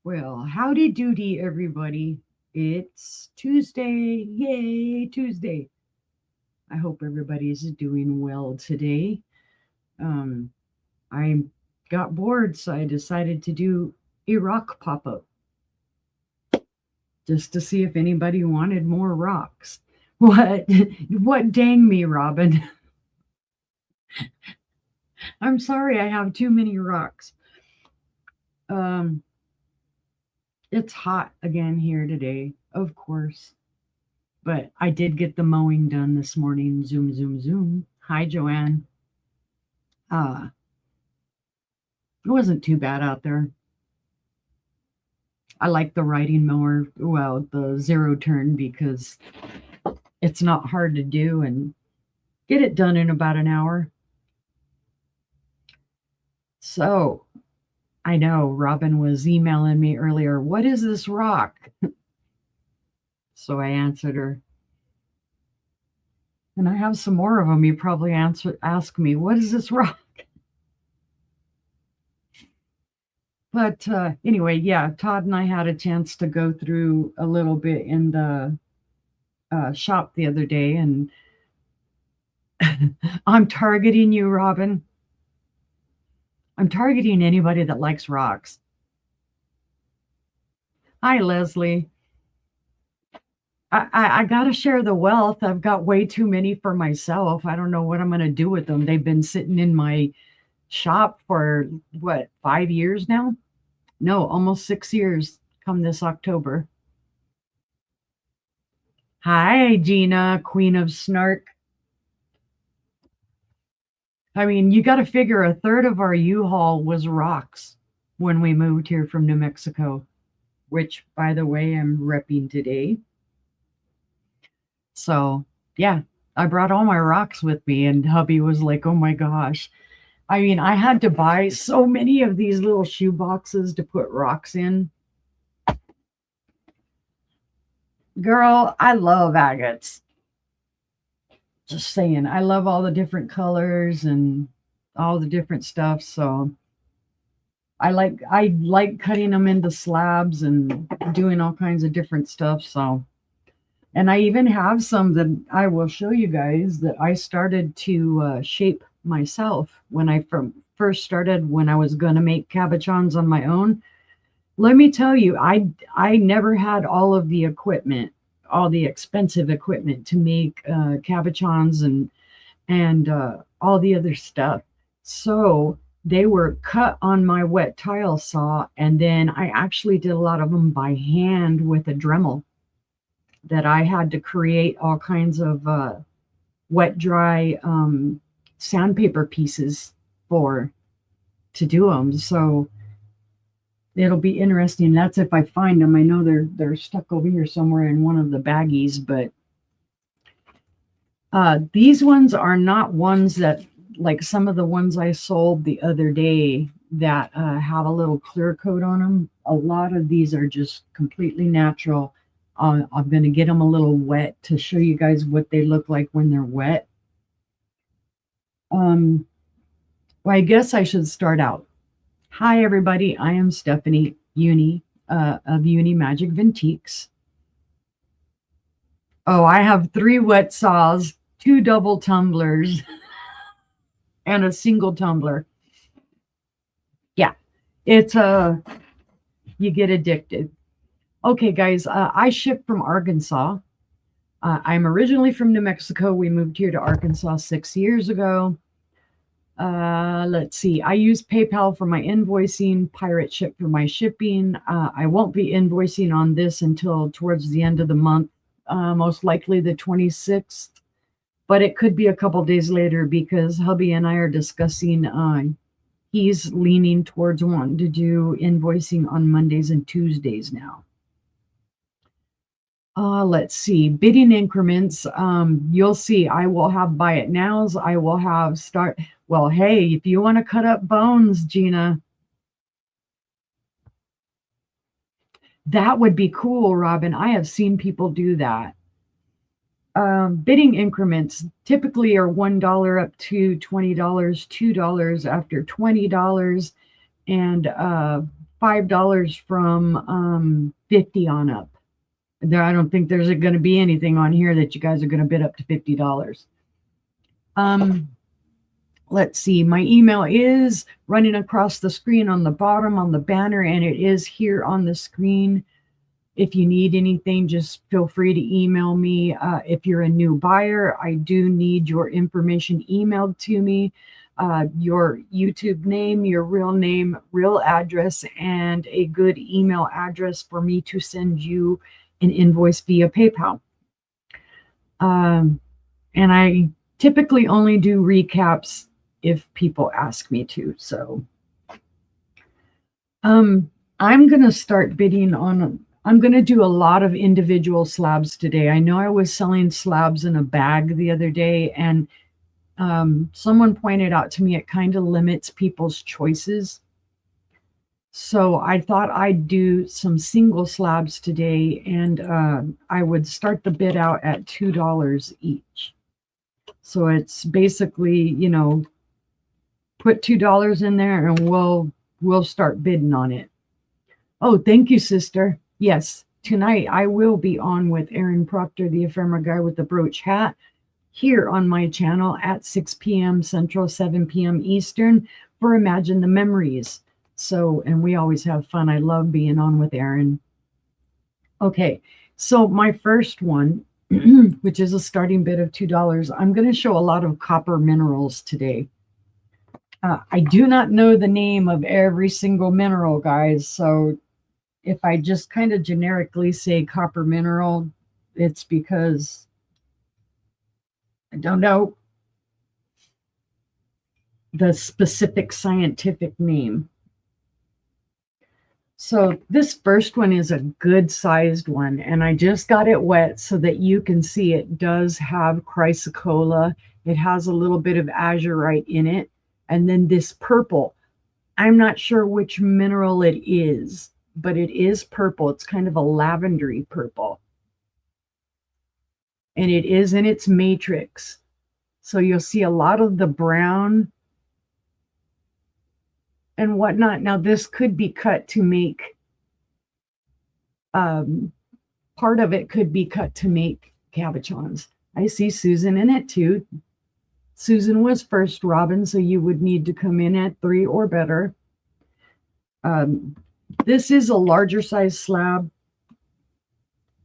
Well, howdy doody, everybody. It's Tuesday. Yay, Tuesday. I hope everybody's doing well today. Um, I got bored, so I decided to do a rock pop up just to see if anybody wanted more rocks. What? What dang me, Robin? I'm sorry I have too many rocks. Um, it's hot again here today, of course. But I did get the mowing done this morning. Zoom, zoom, zoom. Hi, Joanne. Uh, it wasn't too bad out there. I like the riding mower, well, the zero turn, because it's not hard to do and get it done in about an hour. So I know Robin was emailing me earlier. What is this rock? So I answered her. And I have some more of them. You probably ask me, what is this rock? But anyway, yeah, Todd and I had a chance to go through a little bit in the shop the other day, and I'm targeting you, Robin. I'm targeting anybody that likes rocks. Hi, Leslie. I got to share the wealth. I've got way too many for myself. I don't know what I'm going to do with them. They've been sitting in my shop for what, 5 years now? No, almost 6 years come this October. Hi, Gina, Queen of Snark. I mean, you got to figure a third of our U-Haul was rocks when we moved here from New Mexico, which, by the way, I'm repping today. So, yeah, I brought all my rocks with me, and hubby was like, oh my gosh. I mean, I had to buy so many of these little shoe boxes to put rocks in. Girl, I love agates. Just saying, I love all the different colors and all the different stuff. So, I like cutting them into slabs and doing all kinds of different stuff. So, and I even have some that I will show you guys that I started to shape myself when I first started when I was going to make cabochons on my own. Let me tell you, I never had all of the equipment, all the expensive equipment to make cabochons and all the other stuff. So they were cut on my wet tile saw, and then I actually did a lot of them by hand with a Dremel that I had to create all kinds of wet dry sandpaper pieces for to do them. So it'll be interesting. That's if I find them. I know they're stuck over here somewhere in one of the baggies, but these ones are not ones that like some of the ones I sold the other day that have a little clear coat on them. A lot of these are just completely natural. I'm going to get them a little wet to show you guys what they look like when they're wet. Um, well, I guess I should start out. Hi, everybody. I am Stephanie Uni of Uni Magic Vintiques. Oh, I have 3 wet saws, 2 double tumblers, and a single tumbler. Yeah, it's you get addicted. Okay, guys, I ship from Arkansas. I'm originally from New Mexico. We moved here to Arkansas 6 years ago. Let's see. I use PayPal for my invoicing, Pirate Ship for my shipping. I won't be invoicing on this until towards the end of the month, most likely the 26th. But it could be a couple days later because hubby and I are discussing. He's leaning towards wanting to do invoicing on Mondays and Tuesdays now. Let's see, bidding increments. You'll see I will have buy it nows. I will have start. Well, hey, if you want to cut up bones, Gina, that would be cool, Robin. I have seen people do that. Bidding increments typically are $1 up to $20, $2 after $20. and $5 from 50 on up. There, I don't think there's going to be anything on here that you guys are going to bid up to $50. Let's see. My email is running across the screen on the bottom on the banner, and it is here on the screen. If you need anything, just feel free to email me. If you're a new buyer, I do need your information emailed to me. Your YouTube name, your real name, real address, and a good email address for me to send you an invoice via PayPal. And I typically only do recaps if people ask me to. So I'm going to start bidding on, I'm going to do a lot of individual slabs today. I know I was selling slabs in a bag the other day, and someone pointed out to me it kind of limits people's choices. So I thought I'd do some single slabs today, and I would start the bid out at $2 each. So it's basically, you know, put $2 in there and we'll start bidding on it. Oh, thank you, sister. Yes, tonight I will be on with Aaron Proctor, the ephemera guy with the brooch hat, here on my channel at 6 p.m. Central, 7 p.m. Eastern for Imagine the Memories. So, and we always have fun. I love being on with Aaron. Okay, so my first one, which is a starting bid of $2, I'm going to show a lot of copper minerals today. I do not know the name of every single mineral, guys. So if I just kind of generically say copper mineral, it's because I don't know the specific scientific name. So this first one is a good sized one, and I just got it wet so that you can see it does have chrysocolla. It has a little bit of azurite in it. And then this purple, I'm not sure which mineral it is, but it is purple. It's kind of a lavendery purple. And it is in its matrix. So you'll see a lot of the brown and whatnot. Now this could be cut to make, part of it could be cut to make cabochons. I see Susan in it too. Susan was first, Robin, so you would need to come in at 3 or better. This is a larger size slab.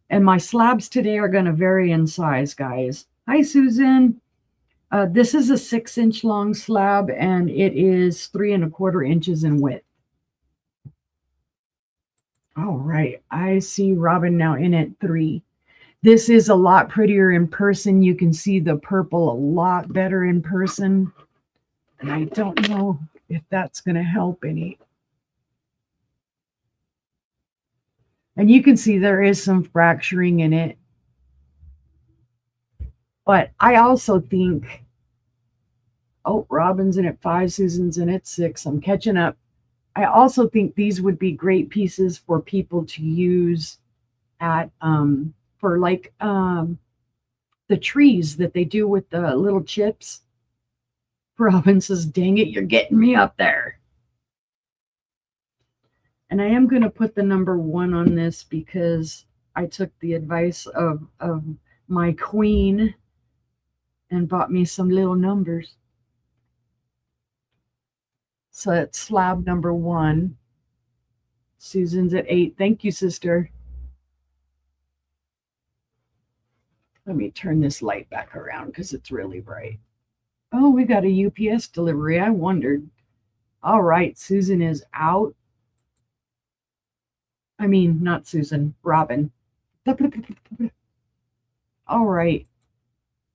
And my slabs today are going to vary in size, guys. Hi, Susan. This is a 6-inch long slab, and it is 3 1/4 inches in width. All right, I see Robin now in at 3. This is a lot prettier in person. You can see the purple a lot better in person. And I don't know if that's going to help any. And you can see there is some fracturing in it. But I also think, oh, Robin's in at 5, Susan's in at 6. I'm catching up. I also think these would be great pieces for people to use at for like the trees that they do with the little chips. Robin says, dang it, you're getting me up there. And I am going to put the number 1 on this because I took the advice of my queen and bought me some little numbers. So it's slab number 1. Susan's at 8. Thank you, sister. Let me turn this light back around because it's really bright. Oh, we got a UPS delivery. I wondered. All right, Susan is out. I mean, not Susan, Robin. All right.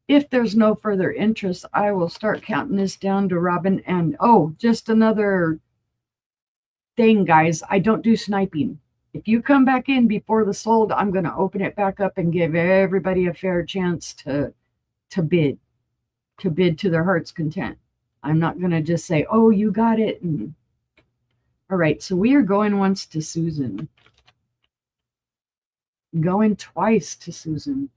If there's no further interest, I will start counting this down to Robin. And oh, just another thing, guys. I don't do sniping. If you come back in before the sold, I'm going to open it back up and give everybody a fair chance to bid to their heart's content. I'm not going to just say, oh, you got it. And... All right, so we are going once to Susan. Going twice to Susan.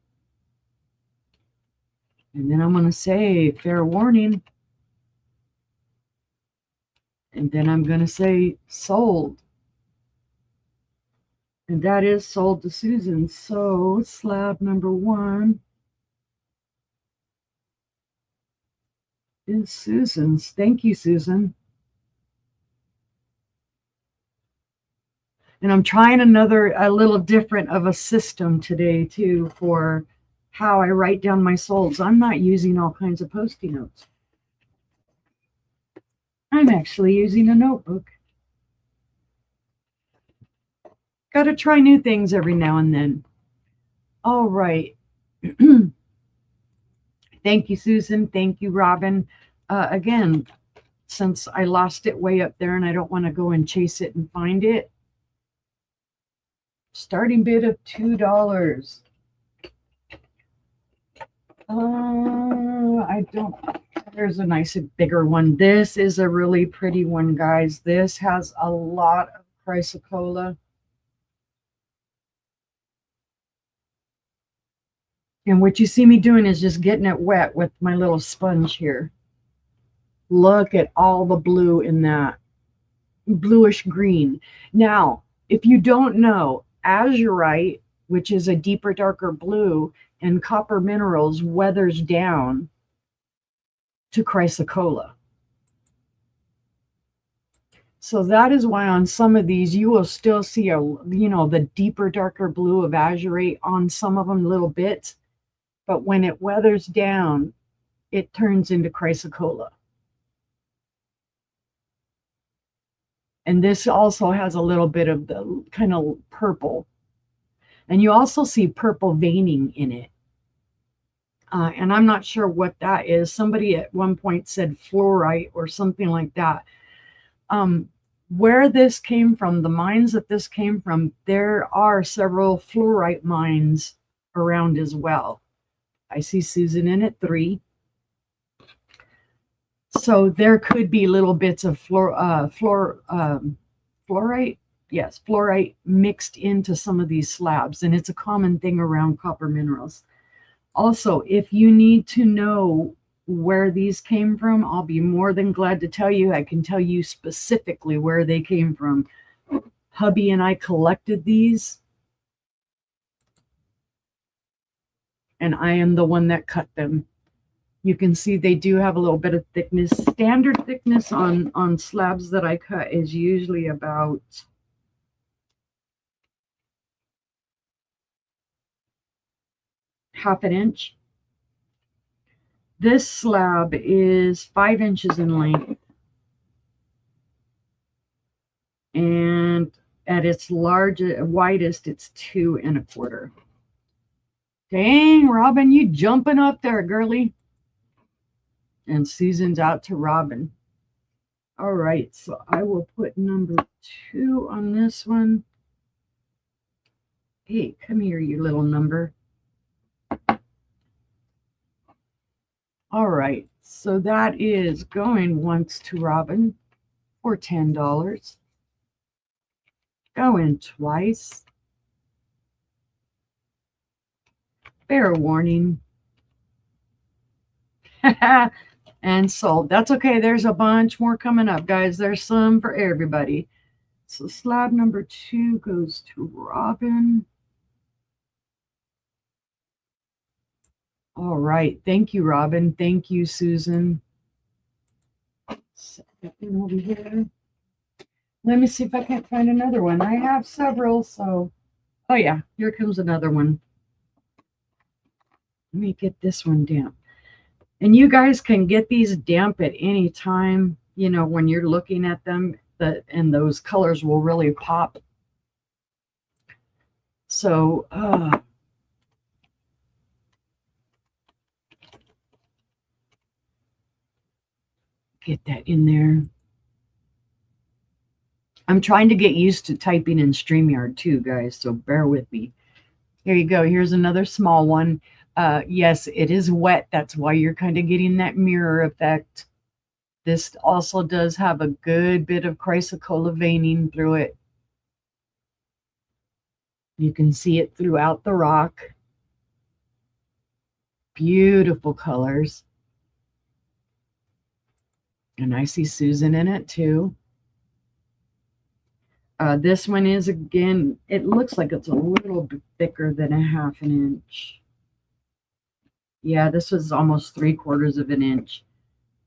And then I'm going to say, fair warning. And then I'm going to say sold. And that is sold to Susan. So slab number 1 is Susan's. Thank you, Susan. And I'm trying a little different of a system today too for how I write down my solds. I'm not using all kinds of Post-it notes. I'm actually using a notebook. Got to try new things every now and then. All right. Thank you, Susan. Thank you, Robin. Again, since I lost it way up there and I don't want to go and chase it and find it, starting bid of $2. I don't, there's a nice bigger one. This is a really pretty one, guys. This has a lot of chrysocolla. And what you see me doing is just getting it wet with my little sponge here. Look at all the blue in that. Bluish green. Now, if you don't know, azurite, which is a deeper, darker blue, and copper minerals weathers down to chrysocolla. So that is why on some of these you will still see the deeper, darker blue of azurite on some of them, little bits. But when it weathers down, it turns into chrysocolla. And this also has a little bit of the kind of purple. And you also see purple veining in it. And I'm not sure what that is. Somebody at one point said fluorite or something like that. Where this came from, the mines that this came from, there are several fluorite mines around as well. I see Susan in at 3. So there could be little bits of fluorite, yes, fluorite mixed into some of these slabs, and it's a common thing around copper minerals. Also, if you need to know where these came from, I'll be more than glad to tell you. I can tell you specifically where they came from. Hubby and I collected these, and I am the one that cut them. You can see they do have a little bit of thickness. Standard thickness on slabs that I cut is usually about ½ inch. This slab is 5 inches in length. And at its widest, it's 2 1/4. Dang, Robin, you jumping up there, girly. And Susan's out to Robin. All right, so I will put number 2 on this one. Hey, come here, you little number. All right, so that is going once to Robin for $10. Going twice. Fair warning. And sold. That's okay. There's a bunch more coming up, guys. There's some for everybody. So slab number 2 goes to Robin. All right. Thank you, Robin. Thank you, Susan. Set that in over here. Let me see if I can't find another one. I have several, so. Oh, yeah. Here comes another one. Let me get this one damp. And you guys can get these damp at any time, when you're looking at them, and those colors will really pop. So, get that in there. I'm trying to get used to typing in StreamYard too, guys, so bear with me. Here you go. Here's another small one. Yes, it is wet. That's why you're kind of getting that mirror effect. This also does have a good bit of chrysocolla veining through it. You can see it throughout the rock. Beautiful colors. And I see Susan in it too. This one is, again, it looks like it's a little bit thicker than a half an inch. Yeah, this was almost 3/4 of an inch.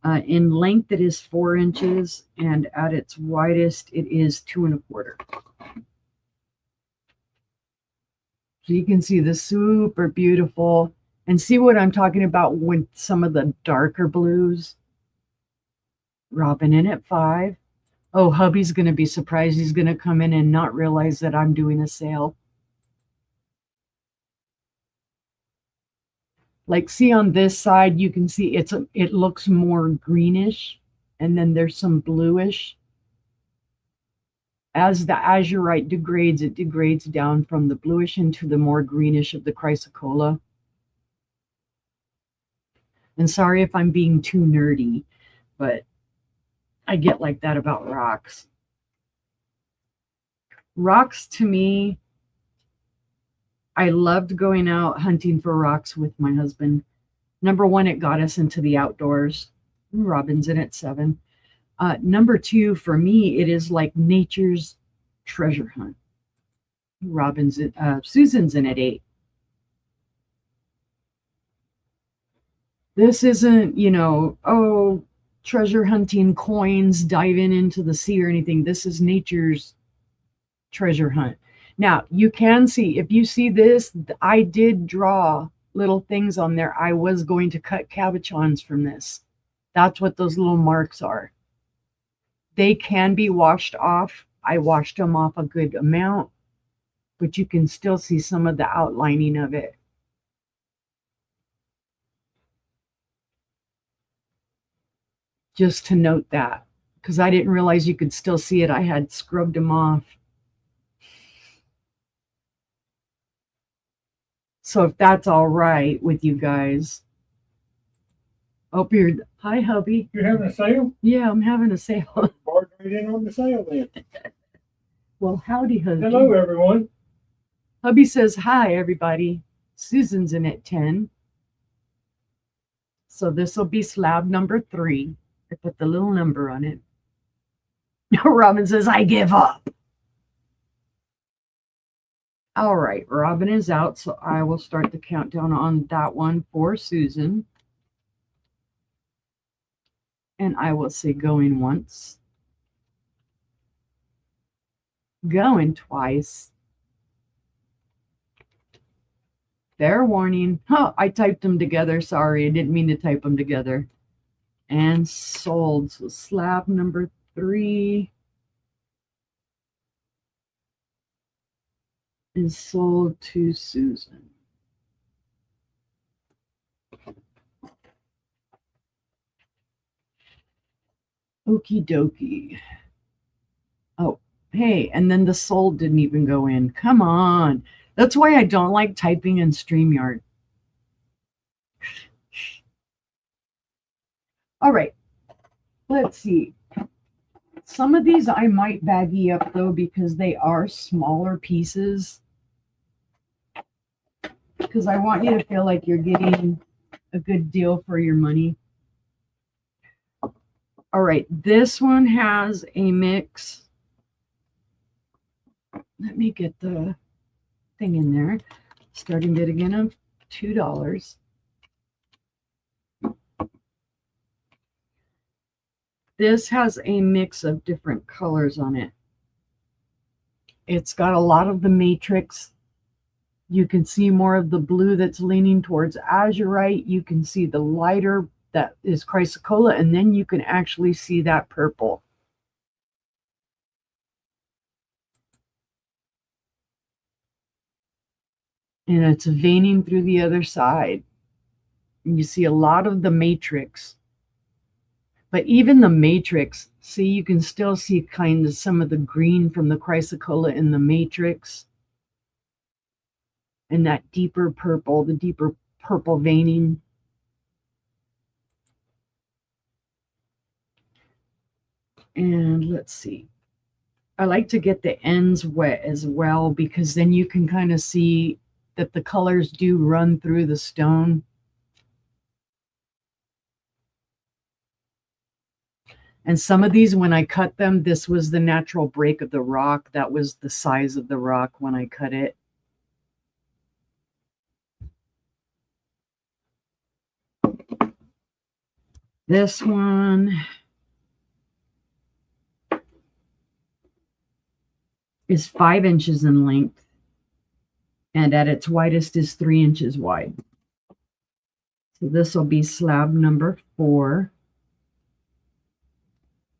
In length, it is 4 inches, and at its widest, it is 2 1/4. So you can see the super beautiful, and see what I'm talking about with some of the darker blues. Robin in at 5. Oh, hubby's going to be surprised. He's going to come in and not realize that I'm doing a sale. Like, see on this side, you can see it looks more greenish, and then there's some bluish. As the azurite degrades, it degrades down from the bluish into the more greenish of the chrysocolla. And sorry if I'm being too nerdy, but I get like that about rocks. Rocks, to me, I loved going out hunting for rocks with my husband. Number one, it got us into the outdoors. Robin's in at 7. Number 2, for me, it is like nature's treasure hunt. Susan's in at 8. This isn't, oh, treasure hunting, coins, diving into the sea or anything. This is nature's treasure hunt. Now, you can see, if you see this, I did draw little things on there. I was going to cut cabochons from this. That's what those little marks are. They can be washed off. I washed them off a good amount, but you can still see some of the outlining of it. Just to note that, because I didn't realize you could still see it. I had scrubbed them off. So if that's all right with you guys. Oh, hi, hubby. You're having a sale? Yeah, I'm having a sale. Barge right in on the sale then. Well, howdy, hubby. Hello, everyone. Hubby says, hi, everybody. Susan's in at 10. So this will be slab number 3. I put the little number on it. Robin says, I give up. All right, Robin is out, so I will start the countdown on that one for Susan. And I will say going once. Going twice. Fair warning. Oh, I typed them together. Sorry, I didn't mean to type them together. And sold. So slab number 3 is sold to Susan. Okie dokie. Oh, hey, and then the sold didn't even go in. Come on. That's why I don't like typing in StreamYard. All right, let's see. Some of these I might baggy up, though, because they are smaller pieces. Because I want you to feel like you're getting a good deal for your money. All right, this one has a mix. Let me get the thing in there. Starting bid again of $2. This has a mix of different colors on it. It's got a lot of the matrix. You can see more of the blue that's leaning towards azurite. You can see the lighter that is chrysocolla, and then you can actually see that purple. And it's veining through the other side. And you see a lot of the matrix. But even the matrix, see, you can still see kind of some of the green from the chrysocolla in the matrix. And that deeper purple, the deeper purple veining. And let's see. I like to get the ends wet as well, because then you can kind of see that the colors do run through the stone. And some of these, when I cut them, this was the natural break of the rock. That was the size of the rock when I cut it. This one is 5 inches in length, and at its widest is 3 inches wide. So this will be slab number 4.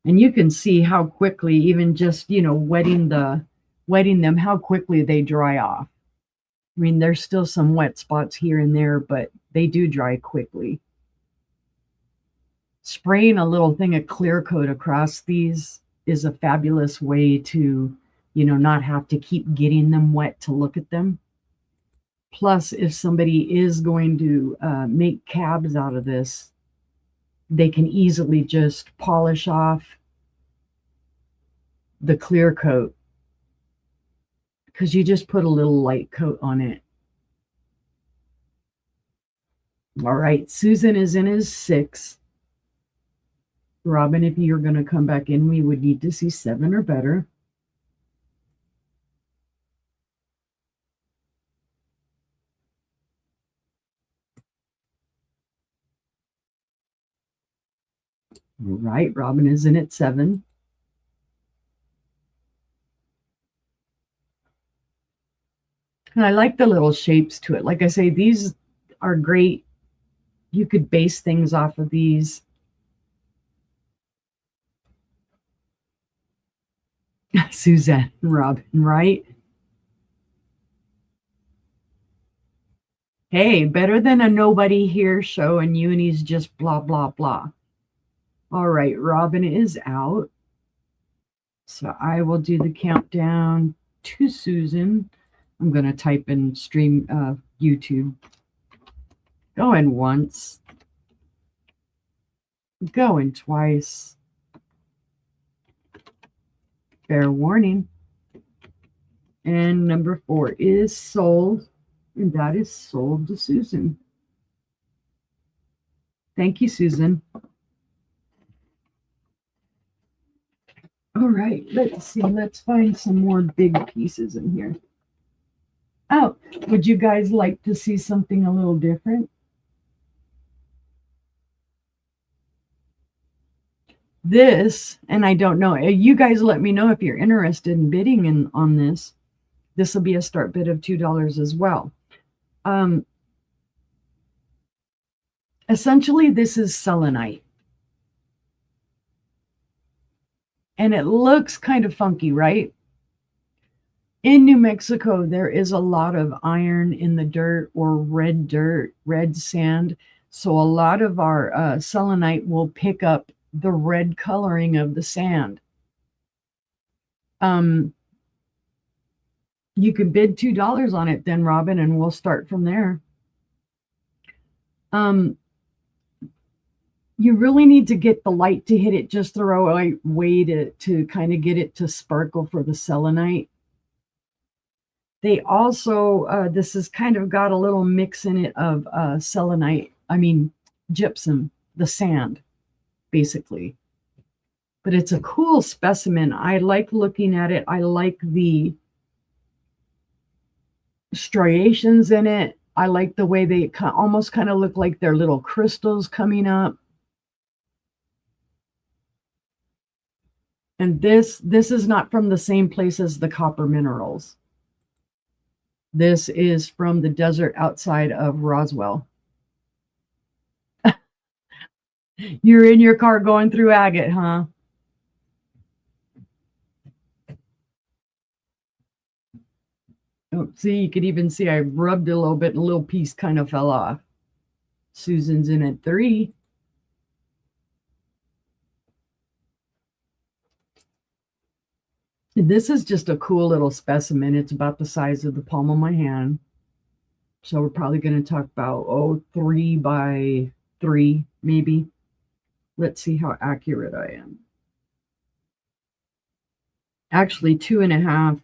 And you can see how quickly, even just, wetting them, how quickly they dry off. I mean, there's still some wet spots here and there, but they do dry quickly. Spraying a little thing of clear coat across these is a fabulous way to, not have to keep getting them wet to look at them. Plus, if somebody is going to make cabs out of this, they can easily just polish off the clear coat, because you just put a little light coat on it. All right, Susan is in his 6. Robin, if you're going to come back in, we would need to see 7 or better. All right, Robin is in at 7. And I like the little shapes to it. Like I say, these are great. You could base things off of these. Suzanne and Robin, right? Hey, better than a nobody here show and you and he's just blah, blah, blah. All right, Robin is out. So I will do the countdown to Susan. I'm going to type in stream YouTube. Going once. Going twice. Fair warning. And number 4 is sold. And that is sold to Susan. Thank you, Susan. All right, let's see. Let's find some more big pieces in here. Oh, would you guys like to see something a little different? This, and I don't know, you guys let me know if you're interested in bidding on this. This will be a start bid of $2 as well. Essentially, this is selenite. And it looks kind of funky, right? In New Mexico, there is a lot of iron in the dirt or red sand. So a lot of our selenite will pick up the red coloring of the sand. You could bid $2 on it then, Robin, and we'll start from there. You really need to get the light to hit it just the right way to kind of get it to sparkle for the selenite. They also, this has kind of got a little mix in it of selenite, gypsum, the sand, basically. But it's a cool specimen. I like looking at it. I like the striations in it. I like the way they almost kind of look like they're little crystals coming up. And this is not from the same place as the copper minerals. This is from the desert outside of Roswell. You're in your car going through agate, huh? Oh, see, you could even see I rubbed a little bit and a little piece kind of fell off. Susan's in at 3. This is just a cool little specimen. It's about the size of the palm of my hand. So we're probably going to talk about, 3 by 3, maybe. Let's see how accurate I am. Actually, 2.5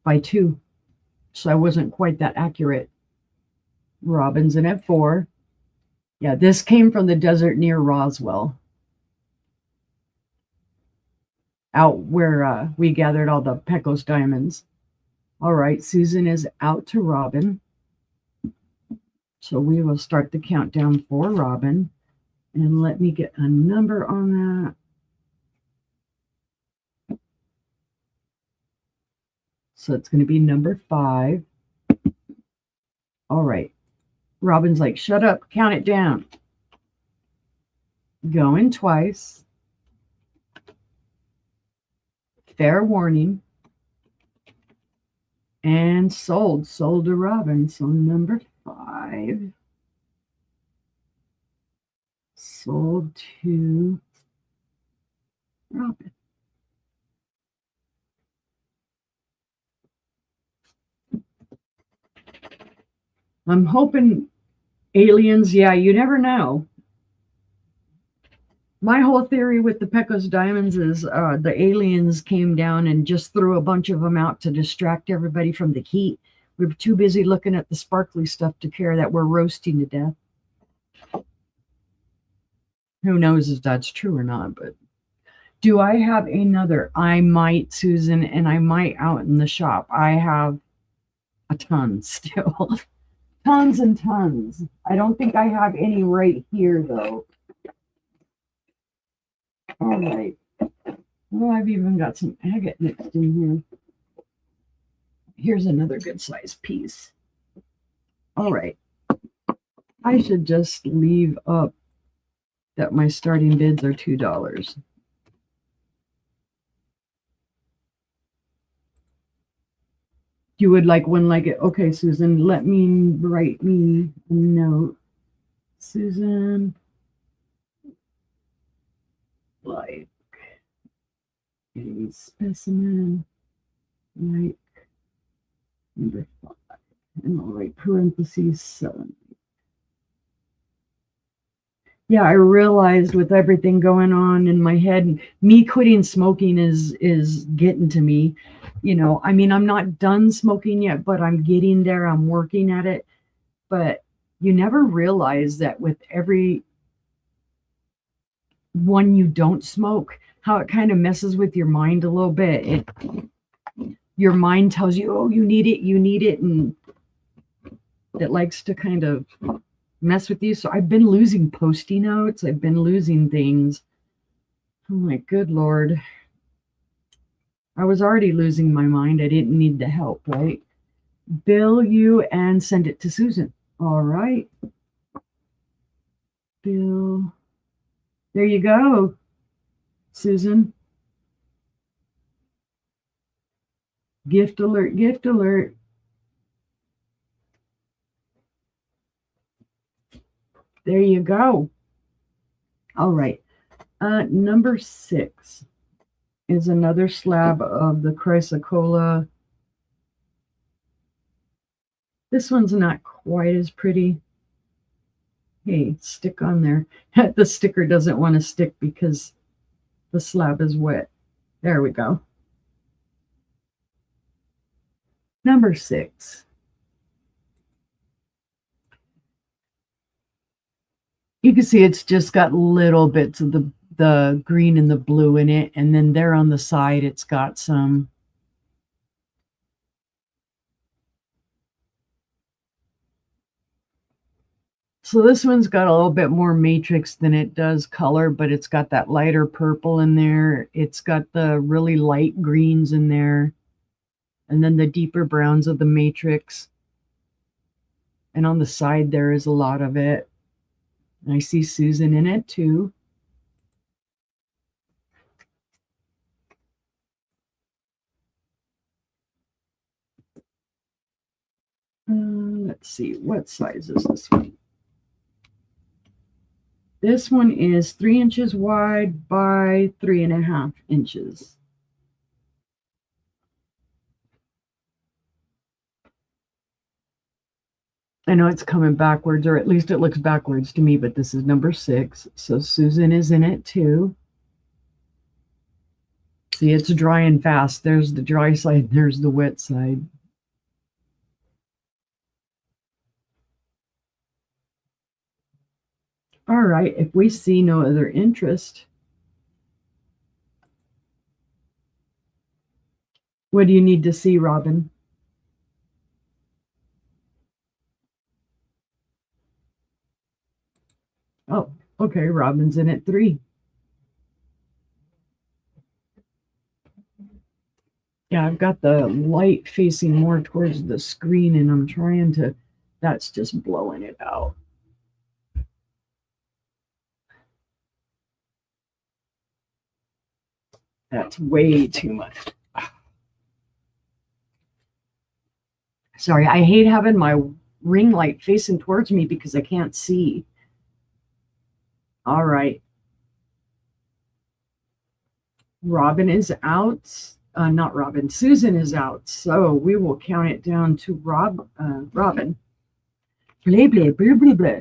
by 2. So I wasn't quite that accurate. Robin's in at 4. Yeah, this came from the desert near Roswell. out where we gathered all the Pecos diamonds. All right, Susan is out to Robin. So we will start the countdown for Robin. And let me get a number on that. So it's going to be number 5. All right. Robin's like, shut up, count it down. Going twice. Fair warning. And sold to Robin. So number 5 sold to Robin. I'm hoping aliens, yeah, you never know. My whole theory with the Pecos diamonds is the aliens came down and just threw a bunch of them out to distract everybody from the heat. We were too busy looking at the sparkly stuff to care that we're roasting to death. Who knows if that's true or not, but do I have another? I might, Susan, and I might out in the shop. I have a ton still. Tons and tons. I don't think I have any right here, though. All right. Well, I've even got some agate mixed in here. Here's another good size piece. All right. I should just leave up that my starting bids are $2. You would like one like it? Okay, Susan, let me write me a note. Susan, like a specimen, like number 5, and I'll write parentheses 7. Yeah, I realized with everything going on in my head, me quitting smoking is getting to me. You know, I mean, I'm not done smoking yet, but I'm getting there. I'm working at it. But you never realize that with every one you don't smoke, how it kind of messes with your mind a little bit. Your mind tells you, oh, you need it, and it likes to kind of mess with you. So I've been losing Post-it notes. I've been losing things. Oh my good Lord. I was already losing my mind. I didn't need the help, right? Bill you and send it to Susan. All right. Bill. There you go, Susan. Gift alert, gift alert. There you go. All right. Number 6 is another slab of the chrysocolla. This one's not quite as pretty. Hey, stick on there. The sticker doesn't want to stick because the slab is wet. There we go. Number 6. You can see it's just got little bits of the green and the blue in it. And then there on the side, it's got some. So this one's got a little bit more matrix than it does color, but it's got that lighter purple in there. It's got the really light greens in there. And then the deeper browns of the matrix. And on the side, there is a lot of it. And I see Susan in it too. Let's see, what size is this one? This one is 3 inches wide by 3.5 inches. I know it's coming backwards, or at least it looks backwards to me, but this is number 6. So Susan is in it too. See, it's drying fast. There's the dry side, there's the wet side. All right, if we see no other interest, What do you need to see, Robin? Oh, okay. Robin's in at 3. Yeah, I've got the light facing more towards the screen and I'm trying to, that's just blowing it out. That's way too much. Sorry, I hate having my ring light facing towards me because I can't see. All right. Robin is out. Not Robin, Susan is out. So we will count it down to Robin. Blah, blah, blah, blah, blah.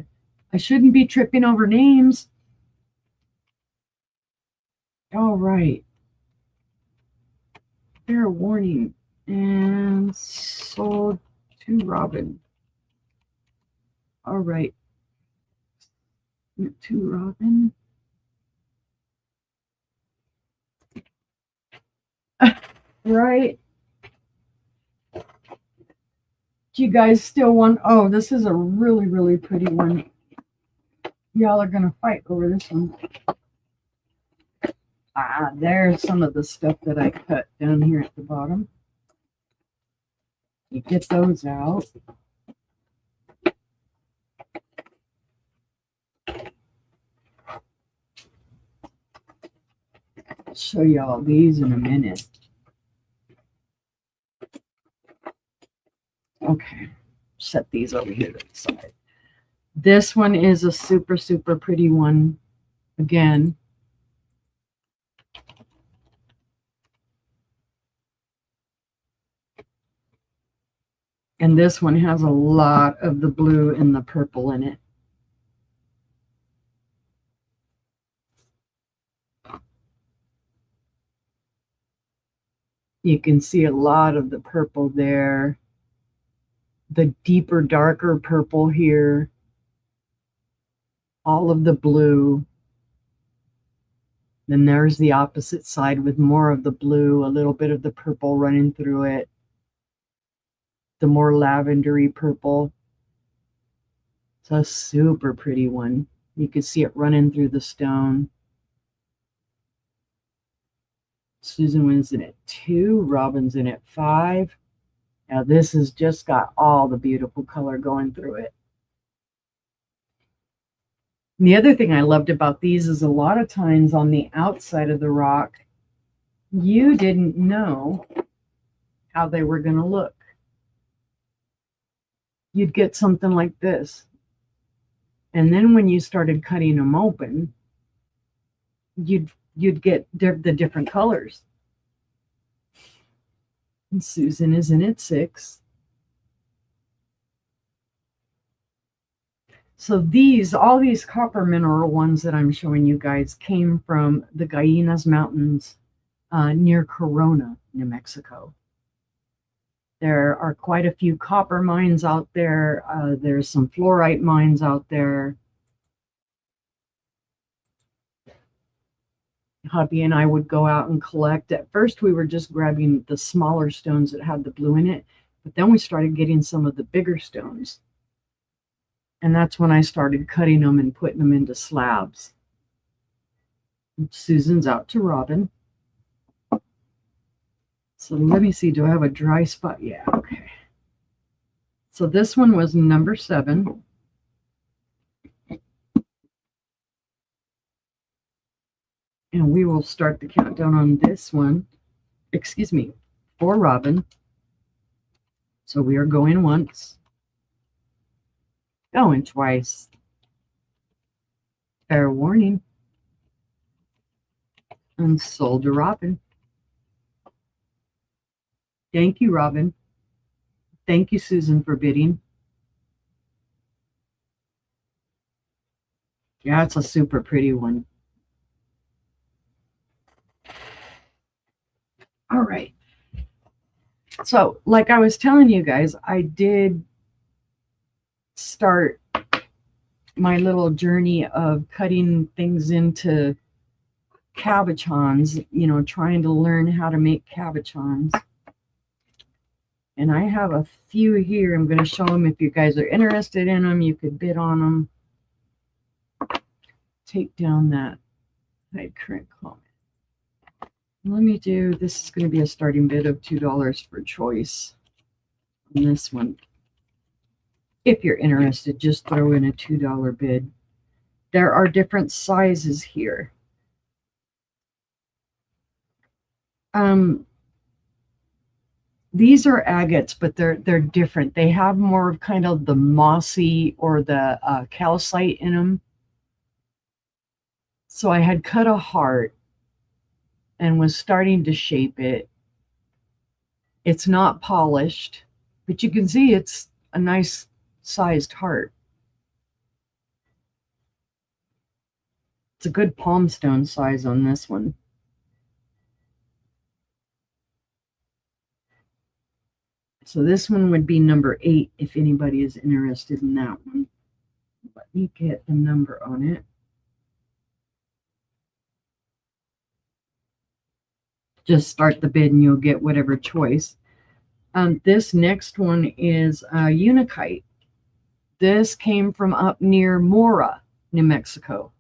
I shouldn't be tripping over names. All right. Fair warning. And sold to Robin. All right. To Robin. Right. Do you guys still want? Oh, this is a really, really pretty one. Y'all are going to fight over this one. Ah, there's some of the stuff that I cut down here at the bottom. You get those out. I'll show y'all these in a minute. Okay, set these over here to the side. This one is a super, super pretty one. Again, and this one has a lot of the blue and the purple in it. You can see a lot of the purple there. The deeper, darker purple here. All of the blue. Then there's the opposite side with more of the blue, a little bit of the purple running through it. The more lavendery purple. It's a super pretty one. You can see it running through the stone. Susan wins in at 2. Robin's in at 5. Now this has just got all the beautiful color going through it. And the other thing I loved about these is a lot of times on the outside of the rock, you didn't know how they were going to look. You'd get something like this. And then when you started cutting them open, you'd get the different colors. And Susan is in at 6. So all these copper mineral ones that I'm showing you guys came from the Guayanas Mountains near Corona, New Mexico. There are quite a few copper mines out there. There's some fluorite mines out there. Hubby and I would go out and collect. At first, we were just grabbing the smaller stones that had the blue in it, but then we started getting some of the bigger stones. And that's when I started cutting them and putting them into slabs. Susan's out to Robin. So let me see, do I have a dry spot? Yeah, okay. So this one was number 7. And we will start the countdown on this one. Excuse me, for Robin. So we are going once. Going twice. Fair warning. And sold to Robin. Thank you, Robin. Thank you, Susan, for bidding. Yeah, it's a super pretty one. All right. So, like I was telling you guys, I did start my little journey of cutting things into cabochons, trying to learn how to make cabochons. And I have a few here. I'm going to show them. If you guys are interested in them, you could bid on them. Take down that hide current comment. Let me do, this is going to be a starting bid of $2 for choice on this one. If you're interested, just throw in a $2 bid. There are different sizes here. These are agates, but they're different. They have more of kind of the mossy or the calcite in them. So I had cut a heart and was starting to shape it. It's not polished, but you can see it's a nice sized heart. It's a good palm stone size on this one. So this one would be number 8 if anybody is interested in that one. Let me get the number on it. Just start the bid and you'll get whatever choice. This next one is Unikite. This came from up near Mora, New Mexico.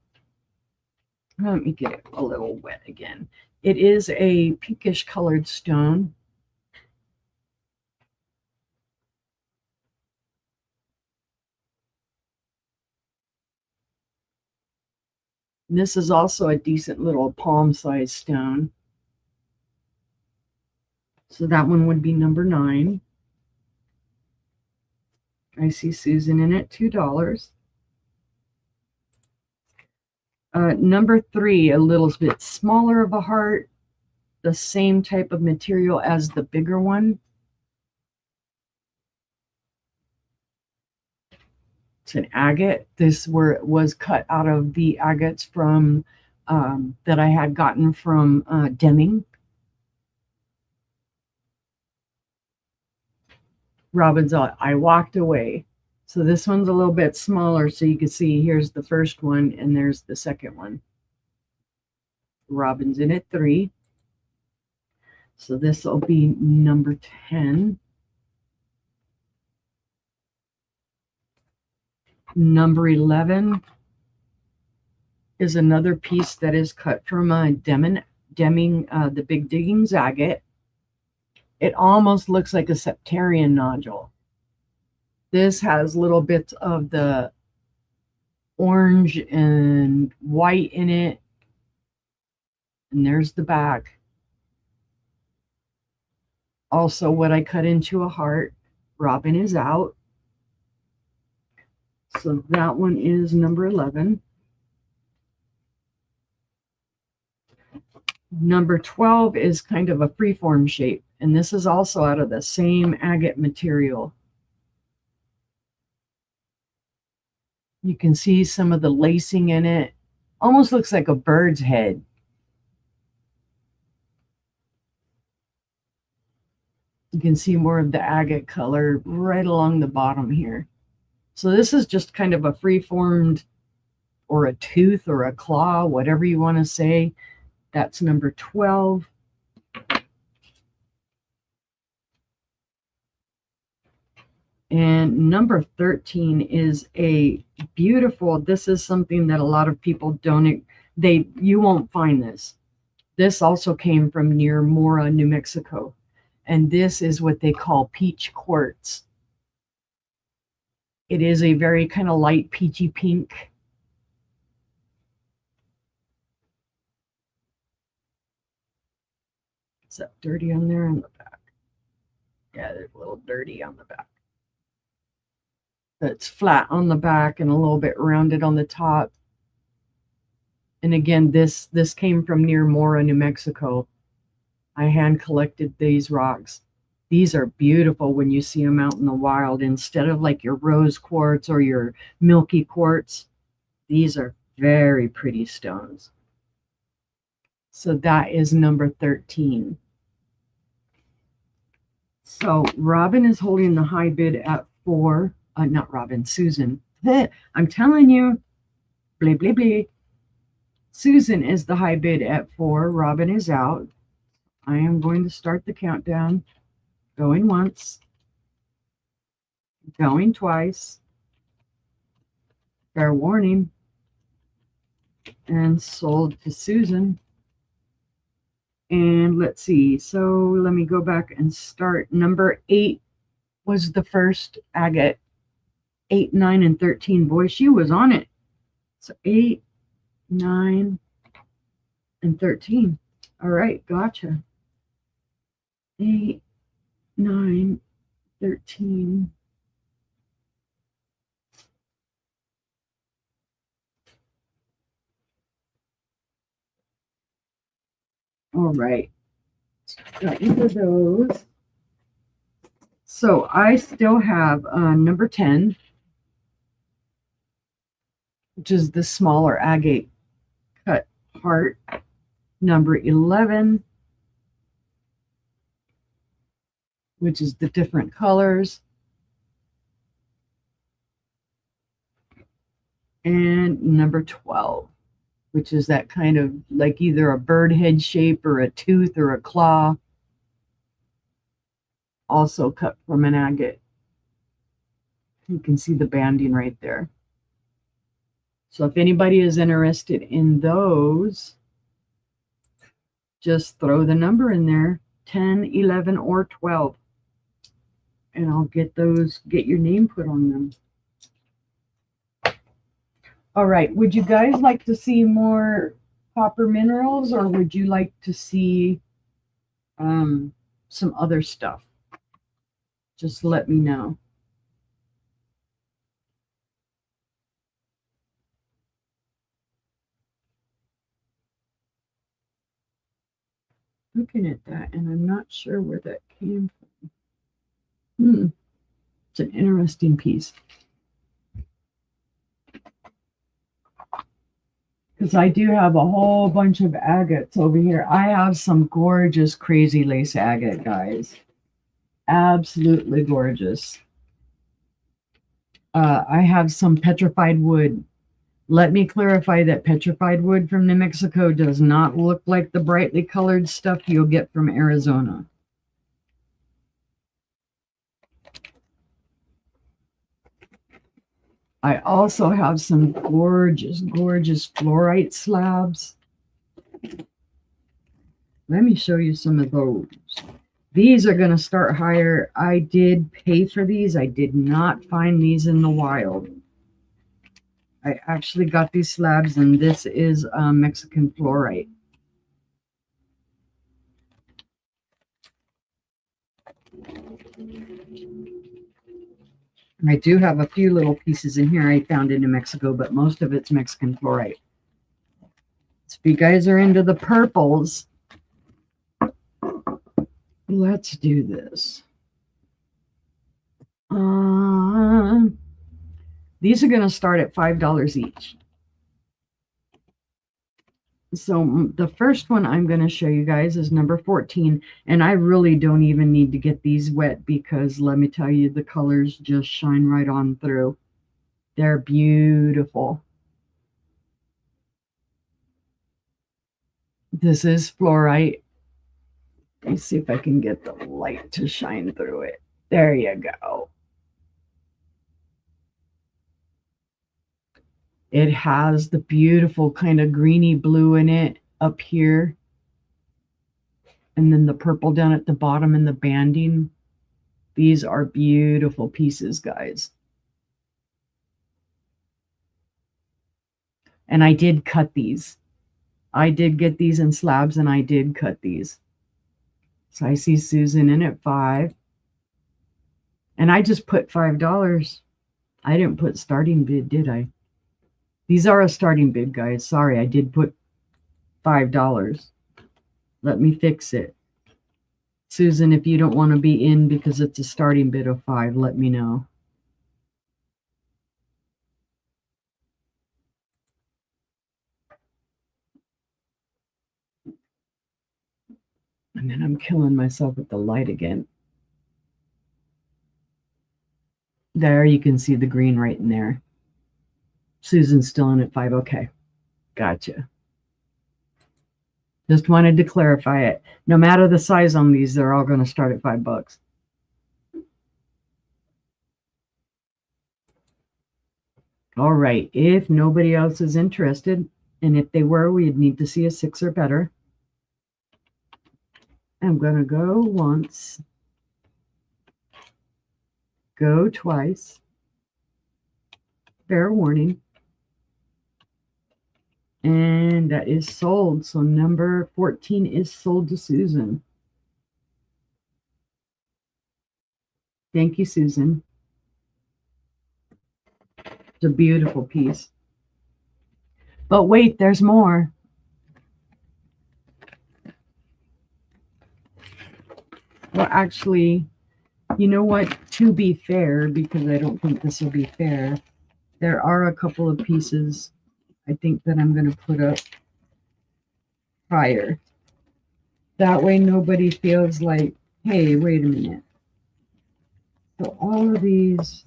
Let me get it a little wet again. It is a pinkish colored stone. This is also a decent little palm-sized stone. So that one would be number 9. I see Susan in it, $2. Number 3, a little bit smaller of a heart, the same type of material as the bigger one. It's an agate. This was cut out of the agates from that I had gotten from Deming. Robin's I walked away. So this one's a little bit smaller, so you can see here's the first one and there's the second one. Robin's in at 3. So this will be number 10. Number 11 is another piece that is cut from Deming, the Big Diggings agate. It almost looks like a septarian nodule. This has little bits of the orange and white in it. And there's the back. Also what I cut into a heart. Robin is out. So that one is number 11. Number 12 is kind of a freeform shape. And this is also out of the same agate material. You can see some of the lacing in it. Almost looks like a bird's head. You can see more of the agate color right along the bottom here. So this is just kind of a free-formed, or a tooth or a claw, whatever you want to say. That's number 12. And number 13 is a beautiful, this is something that a lot of people don't, you won't find this. This also came from near Mora, New Mexico. And this is what they call peach quartz. It is a very kind of light peachy pink. Is that dirty on there on the back? Yeah, there's a little dirty on the back. It's flat on the back and a little bit rounded on the top. And again, this came from near Mora, New Mexico. I hand collected these rocks. These are beautiful when you see them out in the wild. Instead of like your rose quartz or your milky quartz, these are very pretty stones. So that is number 13. So Robin is holding the high bid at 4. Not Robin, Susan. I'm telling you, blah, blah, blah. Susan is the high bid at 4. Robin is out. I am going to start the countdown. Going once, going twice. Fair warning. And sold to Susan. And let's see. So let me go back and start. Number 8 was the first agate. 8, 9, and 13. Boy, she was on it. So 8, 9, and 13. All right, gotcha. 8, 9, 13. All right. Got into those. So I still have number 10, which is the smaller agate cut heart. Number 11, which is the different colors. And number 12, which is that kind of like either a bird head shape or a tooth or a claw. Also cut from an agate. You can see the banding right there. So if anybody is interested in those, just throw the number in there, 10, 11, or 12. And I'll get your name put on them. All right, would you guys like to see more copper minerals, or would you like to see some other stuff? Just let me know. Looking at that, and I'm not sure where that came from. It's an interesting piece. Because I do have a whole bunch of agates over here. I have some gorgeous crazy lace agate, guys. Absolutely gorgeous. I have some petrified wood. Let me clarify that petrified wood from New Mexico does not look like the brightly colored stuff you'll get from Arizona. I also have some gorgeous, gorgeous fluorite slabs. Let me show you some of those. These are going to start higher. I did pay for these. I did not find these in the wild. I actually got these slabs, and this is Mexican fluorite. I do have a few little pieces in here I found in New Mexico, but most of it's Mexican fluorite. So if you guys are into the purples, let's do this. These are going to start at $5 each. So the first one I'm going to show you guys is number 14. And I really don't even need to get these wet because let me tell you, the colors just shine right on through. They're beautiful. This is fluorite. Let me see if I can get the light to shine through it. There you go. It has the beautiful kind of greeny blue in it up here. And then the purple down at the bottom and the banding. These are beautiful pieces, guys. And I did cut these. I did get these in slabs and I did cut these. So I see Susan in at 5. And I just put $5. I didn't put starting bid, did I? These are a starting bid, guys. Sorry, I did put $5. Let me fix it. Susan, if you don't want to be in because it's a starting bid of 5, let me know. And then I'm killing myself with the light again. There, you can see the green right in there. Susan's still in at 5. Okay, gotcha. Just wanted to clarify it. No matter the size on these, they're all going to start at $5. All right, if nobody else is interested, and if they were, we'd need to see a 6 or better. I'm going to go once, go twice, fair warning, and that is sold. So number 14 is sold to Susan. Thank you, Susan. It's a beautiful piece. But wait, there's more. Well, actually, you know what? To be fair, because I don't think this will be fair, there are a couple of pieces I think that I'm going to put up higher. That way nobody feels like, hey, wait a minute. So all of these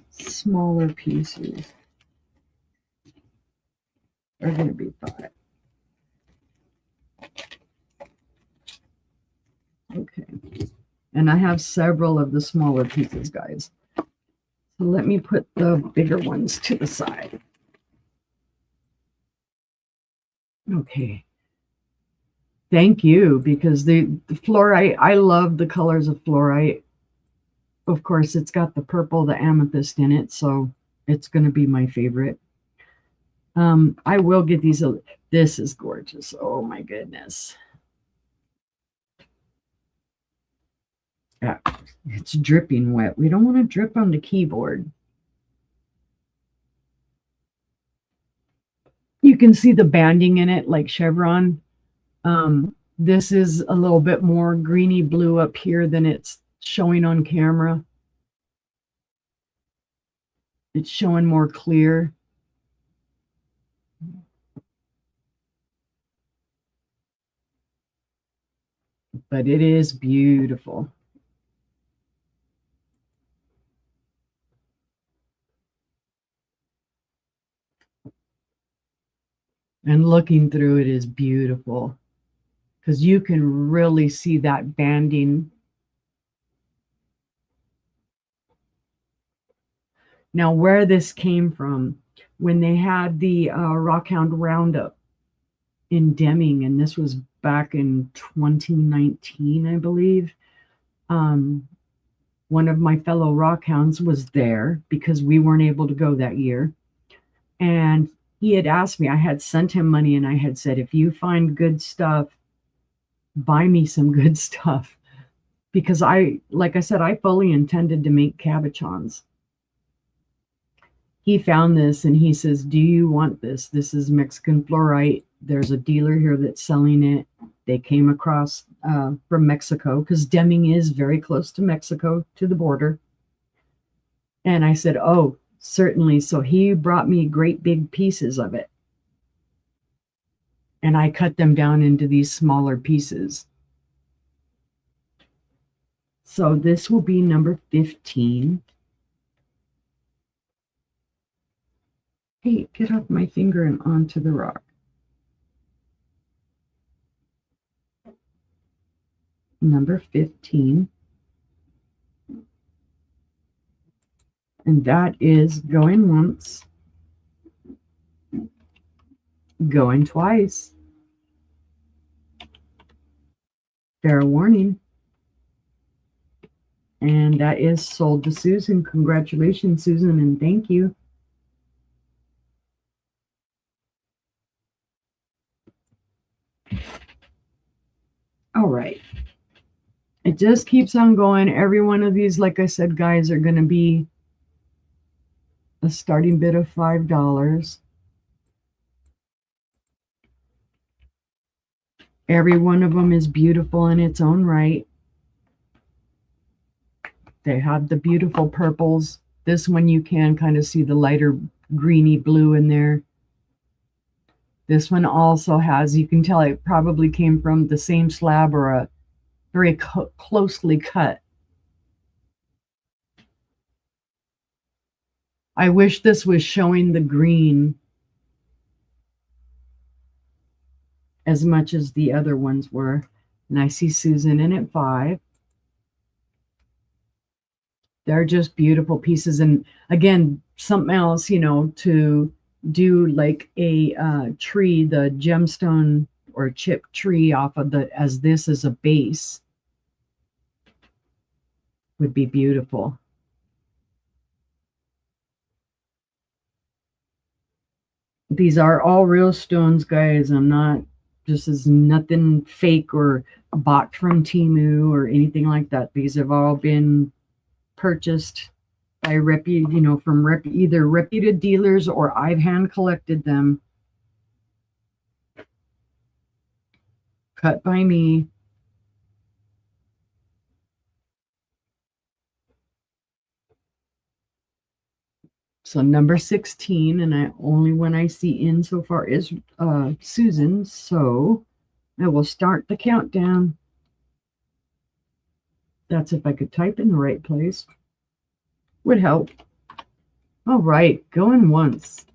smaller pieces are going to be 5. Okay. And I have several of the smaller pieces, guys. So let me put the bigger ones to the side. Okay. Thank you, because the fluorite, I love the colors of fluorite. Of course, it's got the purple, the amethyst in it, so it's going to be my favorite. I will get these. This is gorgeous. Oh my goodness. Yeah, it's dripping wet. We don't want to drip on the keyboard. You can see the banding in it, like chevron. This is a little bit more greeny blue up here than it's showing on camera. It's showing more clear. But it is beautiful. And looking through it is beautiful, because you can really see that banding. Now, where this came from, when they had the Rockhound Roundup in Deming, and this was back in 2019, I believe, one of my fellow Rockhounds was there because we weren't able to go that year. And he had asked me, I had sent him money, and I had said, if you find good stuff, buy me some good stuff. Because like I said, I fully intended to make cabochons. He found this and he says, do you want this? This is Mexican fluorite. There's a dealer here that's selling it. They came across from Mexico, because Deming is very close to Mexico, to the border. And I said, oh, certainly. So he brought me great big pieces of it. And I cut them down into these smaller pieces. So this will be number 15. Hey, get off my finger and onto the rock. Number 15. And that is going once, going twice. Fair warning. And that is sold to Susan. Congratulations, Susan, and thank you. All right. It just keeps on going. Every one of these, like I said, guys, are going to be a starting bid of $5. Every one of them is beautiful in its own right. They have the beautiful purples. This one you can kind of see the lighter greeny blue in there. This one also has, you can tell it probably came from the same slab or a very closely cut. I wish this was showing the green as much as the other ones were. And I see Susan in at 5. They're just beautiful pieces. And again, something else, to do like a tree, the gemstone or chip tree off of as this as a base would be beautiful. These are all real stones, guys. I'm not, this is nothing fake or bought from Temu or anything like that. These have all been purchased by from either reputed dealers, or I've hand collected them, cut by me. So number 16, and I only one I see in so far is Susan. So I will start the countdown. That's if I could type in the right place. Would help. All right, going once.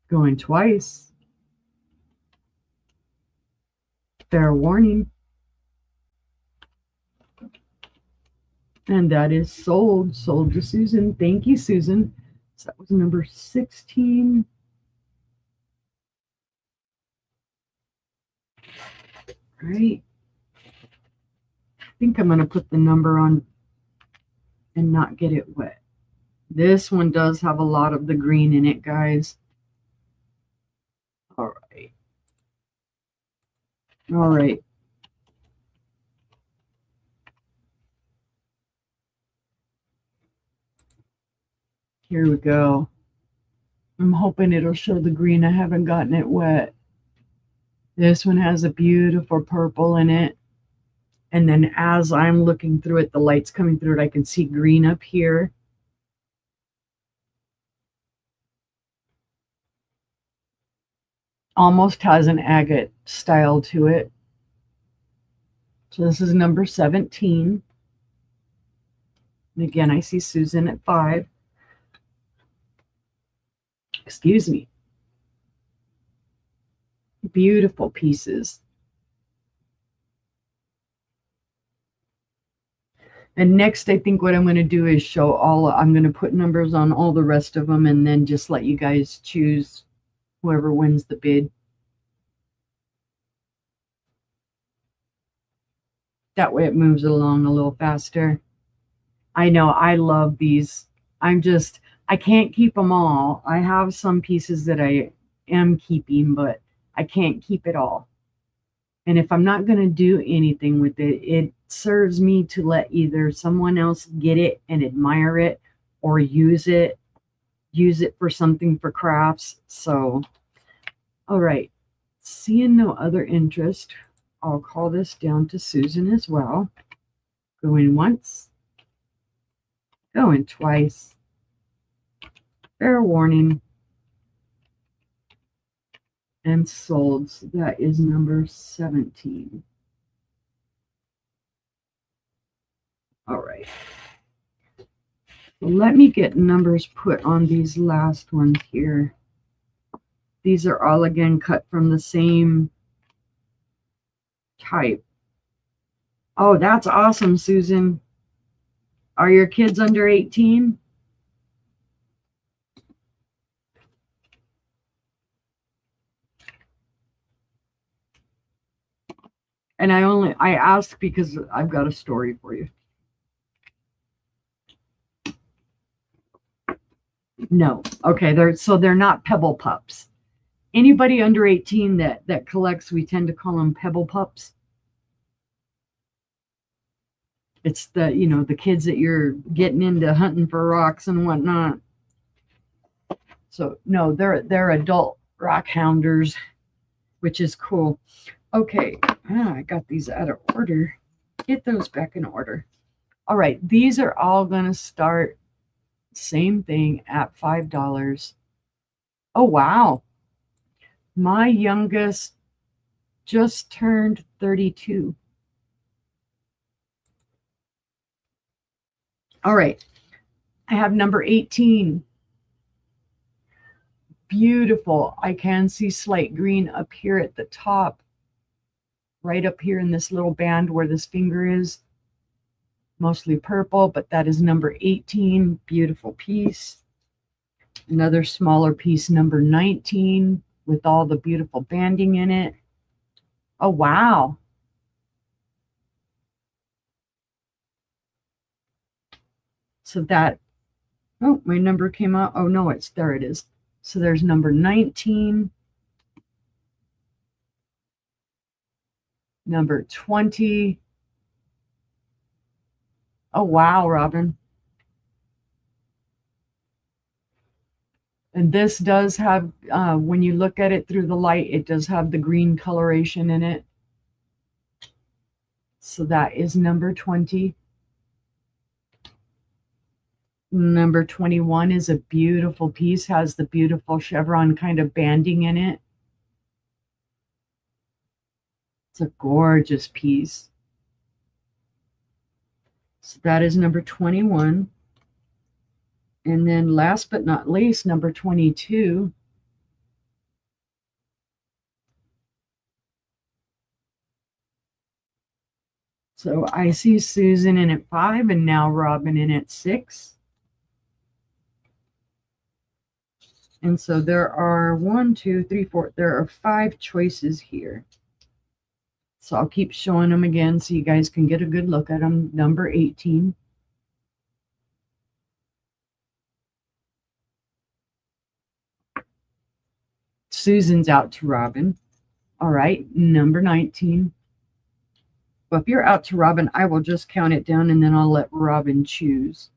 Going twice. Fair warning. And that is sold to Susan. Thank you, Susan. So that was number 16. All right. I think I'm going to put the number on and not get it wet. This one does have a lot of the green in it, guys. All right. All right. Here we go. I'm hoping it'll show the green. I haven't gotten it wet. This one has a beautiful purple in it. And then as I'm looking through it, the light's coming through it, I can see green up here. Almost has an agate style to it. So this is number 17. And again, I see Susan at 5. Excuse me. Beautiful pieces. And next, I think what I'm going to do is I'm going to put numbers on all the rest of them and then just let you guys choose whoever wins the bid. That way it moves along a little faster. I know, I love these. I can't keep them all. I have some pieces that I am keeping, but I can't keep it all. And if I'm not going to do anything with it, it serves me to let either someone else get it and admire it, or use it for something for crafts. So, all right, seeing no other interest, I'll call this down to Susan as well. Going once, going twice. Fair warning. And sold. So that is number 17. All right. So let me get numbers put on these last ones here. These are all again cut from the same type. Oh, that's awesome, Susan. Are your kids under 18? And I ask because I've got a story for you. No. Okay, they're not pebble pups. Anybody under 18 that collects, we tend to call them pebble pups. It's the kids that you're getting into hunting for rocks and whatnot. So no, they're adult rock hounders, which is cool. Okay, I got these out of order. Get those back in order. All right, these are all going to start same thing at $5. Oh, wow. My youngest just turned 32. All right, I have number 18. Beautiful. I can see slate green up here at the top. right up here in this little band where this finger is. Mostly purple, but that is number 18. Beautiful piece. Another smaller piece, number 19, with all the beautiful banding in it. Oh, wow. So that, oh, my number came out. Oh, no, there it is. So there's number 19, number 20. Oh, wow, Robin. And this does have, when you look at it through the light, it does have the green coloration in it. So that is number 20. Number 21 is a beautiful piece, has the beautiful chevron kind of banding in it. It's a gorgeous piece. So that is number 21. And then last but not least, number 22. So I see Susan in at 5 and now Robin in at 6. And so there are 1, 2, 3, 4. There are 5 choices here. So I'll keep showing them again so you guys can get a good look at them. Number 18. Susan's out to Robin. All right, number 19. Well, if you're out to Robin, I will just count it down and then I'll let Robin choose.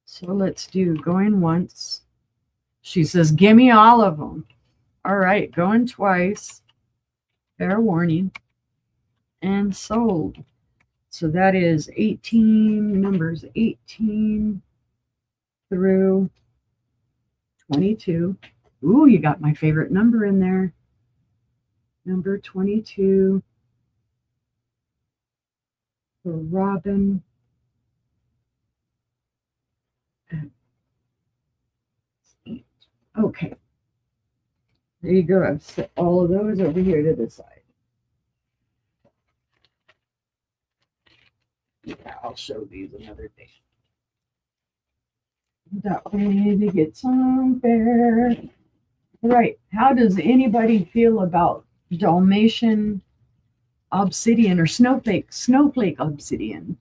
So let's do going once. She says, give me all of them. All right, going twice. Fair warning. And sold. So that is 18, numbers 18 through 22. Ooh, you got my favorite number in there. Number 22 for Robin. Okay. There you go. I've set all of those over here to the side. Yeah, I'll show these another day. That way they get some fair. Right. How does anybody feel about Dalmatian obsidian or snowflake obsidian?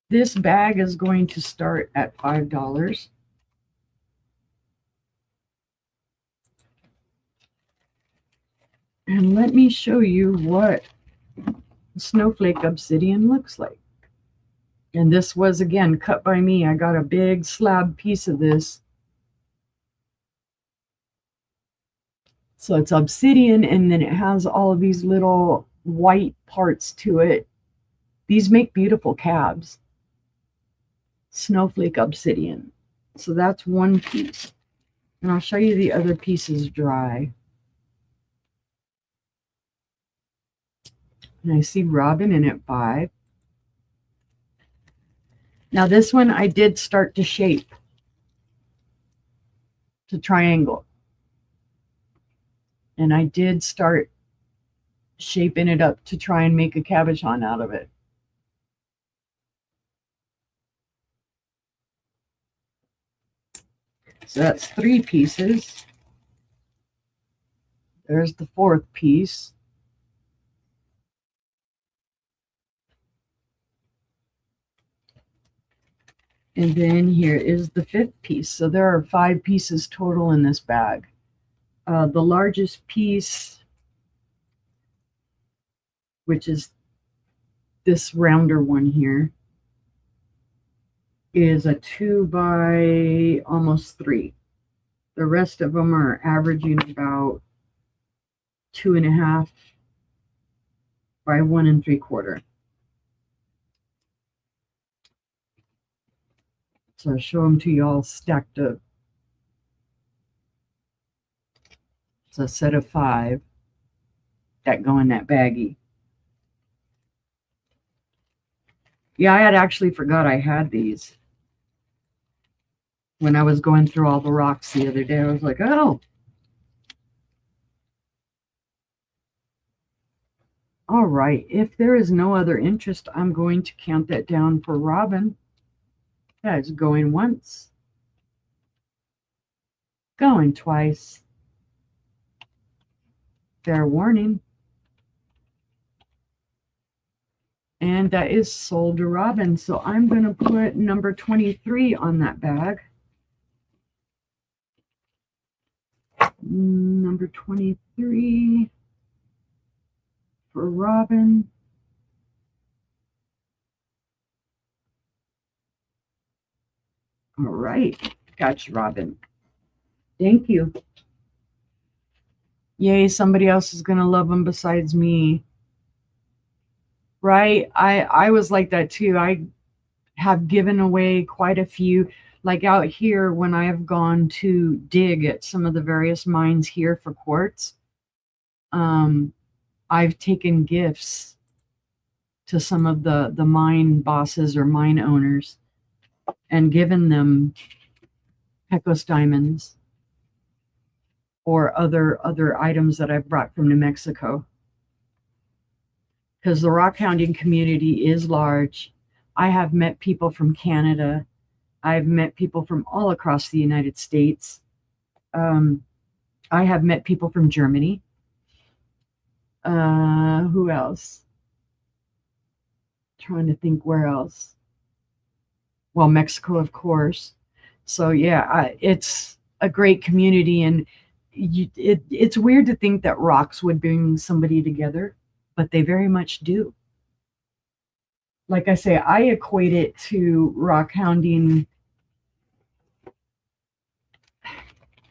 This bag is going to start at $5. And let me show you what snowflake obsidian looks like. And this was, again, cut by me. I got a big slab piece of this. So it's obsidian, and then it has all of these little white parts to it. These make beautiful cabs. Snowflake obsidian. So that's one piece. And I'll show you the other pieces dry. And I see Robin in at 5. Now this one I did start to shape to triangle. And I did start shaping it up to try and make a cabochon out of it. So that's 3 pieces. There's the 4th piece. And then here is the 5th piece. So there are 5 pieces total in this bag. The largest piece, which is this rounder one here, is a 2 by almost 3. The rest of them are averaging about 2.5 by 1 3/4. So I'll show them to you all stacked up. It's a set of 5 that go in that baggie. Yeah, I had actually forgot I had these. When I was going through all the rocks the other day, I was like, oh. All right. If there is no other interest, I'm going to count that down for Robin. That is going once, going twice. Fair warning. And that is sold to Robin. So I'm going to put number 23 on that bag. Number 23 for Robin. All right. Gotcha, Robin. Thank you. Yay, somebody else is going to love them besides me. Right? I was like that too. I have given away quite a few. Like out here, when I have gone to dig at some of the various mines here for quartz, I've taken gifts to some of the mine bosses or mine owners and given them Pecos diamonds or other items that I've brought from New Mexico. Because the rock hounding community is large. I have met people from Canada. I've met people from all across the United States. I have met people from Germany. Who else? Trying to think where else. Well, Mexico, of course. So yeah, it's a great community, and it's weird to think that rocks would bring somebody together, but they very much do. Like I say, I equate it to rock hounding.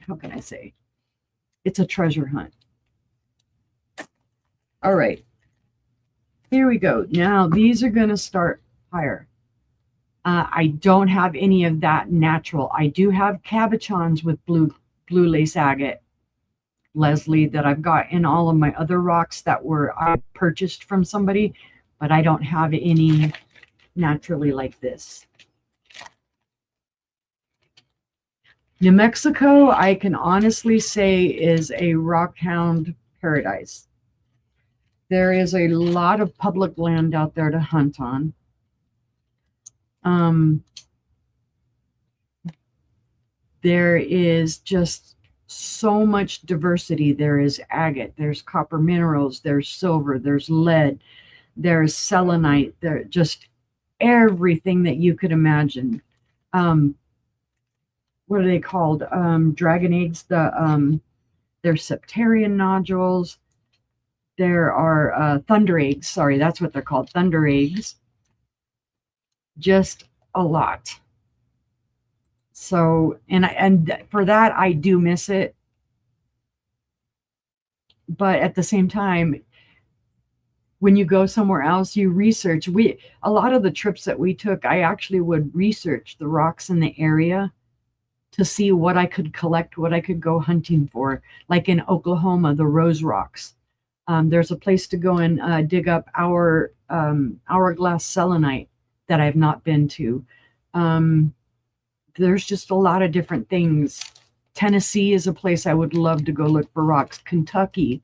How can I say? It's a treasure hunt. All right. Here we go. Now these are going to start higher. I don't have any of that natural. I do have cabochons with blue lace agate, Leslie, that I've got in all of my other rocks that I purchased from somebody, but I don't have any naturally like this. New Mexico, I can honestly say, is a rock hound paradise. There is a lot of public land out there to hunt on. There is just so much diversity. There is agate, there's copper minerals, there's silver, there's lead, there's selenite, there just everything that you could imagine. What are they called? Dragon eggs. There's septarian nodules. There are thunder eggs. Sorry, that's what they're called, thunder eggs. Just a lot. So, and for that, I do miss it. But at the same time, when you go somewhere else, you research. A lot of the trips that we took, I actually would research the rocks in the area to see what I could collect, what I could go hunting for. Like in Oklahoma, the Rose Rocks. There's a place to go and dig up our hourglass selenite that I've not been to. There's just a lot of different things. Tennessee is a place I would love to go look for rocks. Kentucky.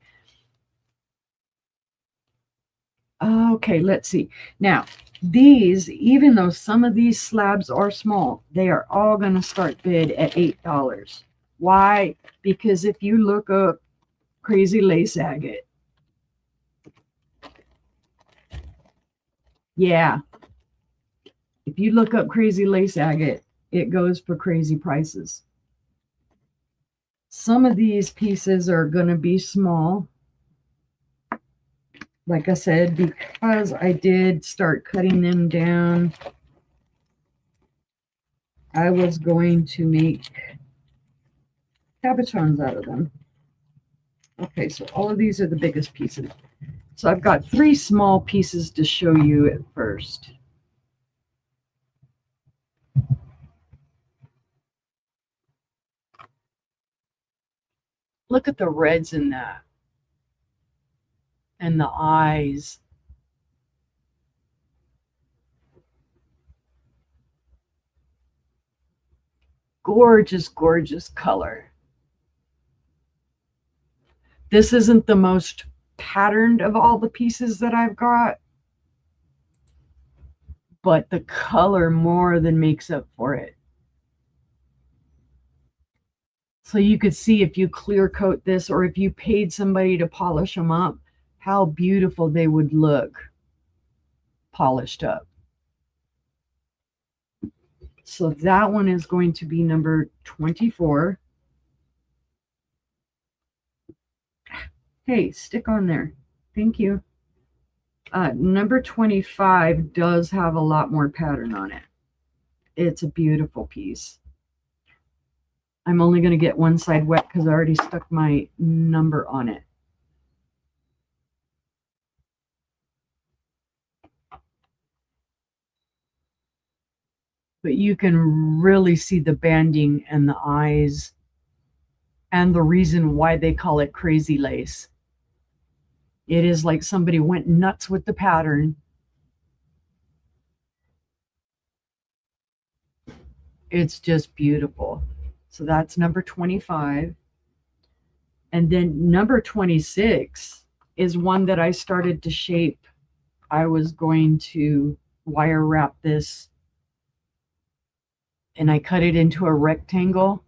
Okay, let's see. Now, these, even though some of these slabs are small, they are all going to start bid at $8. Why? Because if you look up crazy lace agate, yeah, if you look up crazy lace agate, it goes for crazy prices. Some of these pieces are going to be small. Like I said, because I did start cutting them down, I was going to make cabochons out of them. Okay, so all of these are the biggest pieces. So I've got 3 small pieces to show you at first. Look at the reds in that. And the eyes. Gorgeous, gorgeous color. This isn't the most patterned of all the pieces that I've got, but the color more than makes up for it. So you could see if you clear coat this, or if you paid somebody to polish them up, how beautiful they would look polished up. So that one is going to be number 24. Hey, stick on there. Thank you. Number 25 does have a lot more pattern on it. It's a beautiful piece. I'm only going to get one side wet because I already stuck my number on it. But you can really see the banding and the eyes and the reason why they call it crazy lace. It is like somebody went nuts with the pattern. It's just beautiful. So that's number 25. And then number 26 is one that I started to shape. I was going to wire wrap this, and I cut it into a rectangle.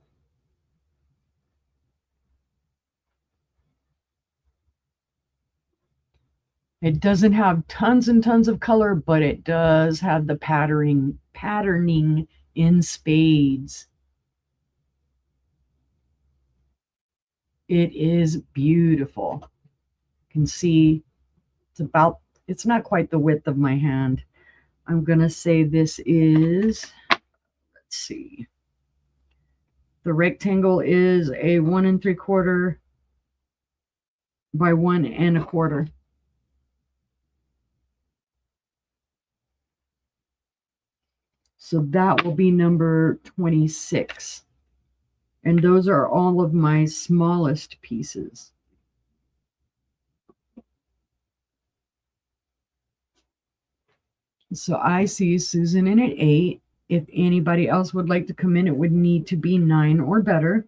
It doesn't have tons and tons of color, but it does have the patterning in spades. It is beautiful. You can see it's not quite the width of my hand. I'm going to say this is, let's see. The rectangle is a 1 3/4 by 1 1/4. So that will be number 26. And those are all of my smallest pieces. So I see Susan in at 8. If anybody else would like to come in, it would need to be 9 or better.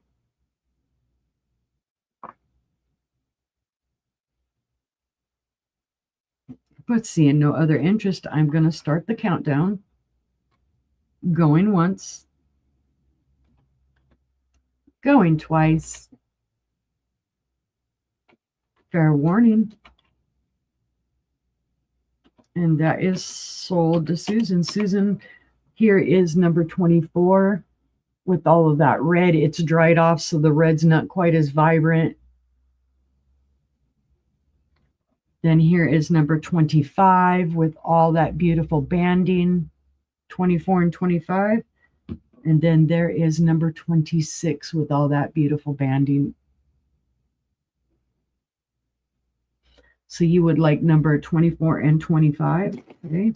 But seeing no other interest, I'm going to start the countdown. Going once. Going twice. Fair warning. And that is sold to Susan. Susan, here is number 24. With all of that red, it's dried off, so the red's not quite as vibrant. Then here is number 25 with all that beautiful banding, 24 and 25. And then there is number 26 with all that beautiful banding. So you would like number 24 and 25, okay?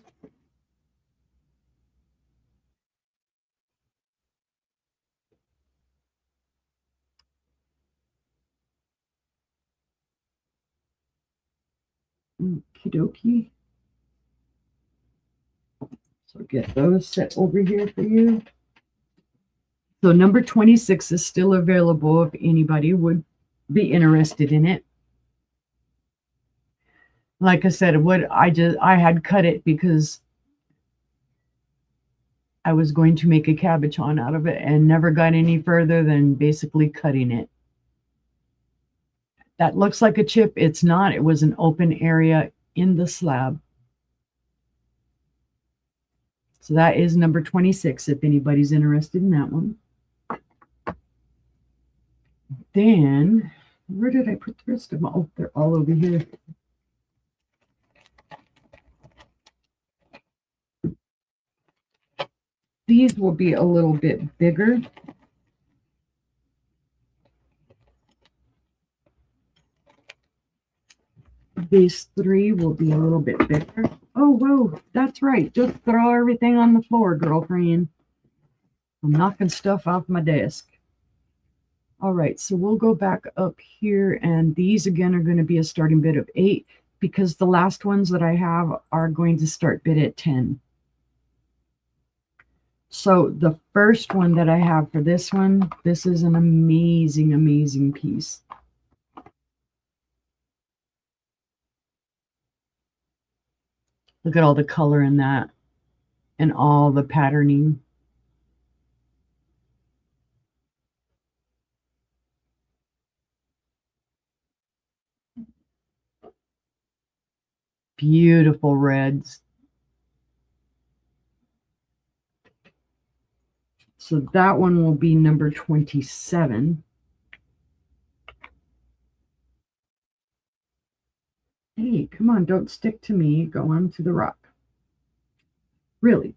Okie dokie. So get those set over here for you. So number 26 is still available if anybody would be interested in it. Like I said, I had cut it because I was going to make a cabochon out of it and never got any further than basically cutting it. That looks like a chip. It's not. It was an open area in the slab. So that is number 26 if anybody's interested in that one. Then, where did I put the rest of them? Oh, they're all over here. These will be a little bit bigger. These 3 will be a little bit bigger. Oh, whoa, that's right. Just throw everything on the floor, girlfriend. I'm knocking stuff off my desk. All right, so we'll go back up here, and these again are going to be a starting bid of 8 because the last ones that I have are going to start bid at 10. So the first one that I have for this one, this is an amazing, amazing piece. Look at all the color in that and all the patterning. Beautiful reds. So that one will be number 27. Hey, come on, don't stick to me. Go on to the rock. Really?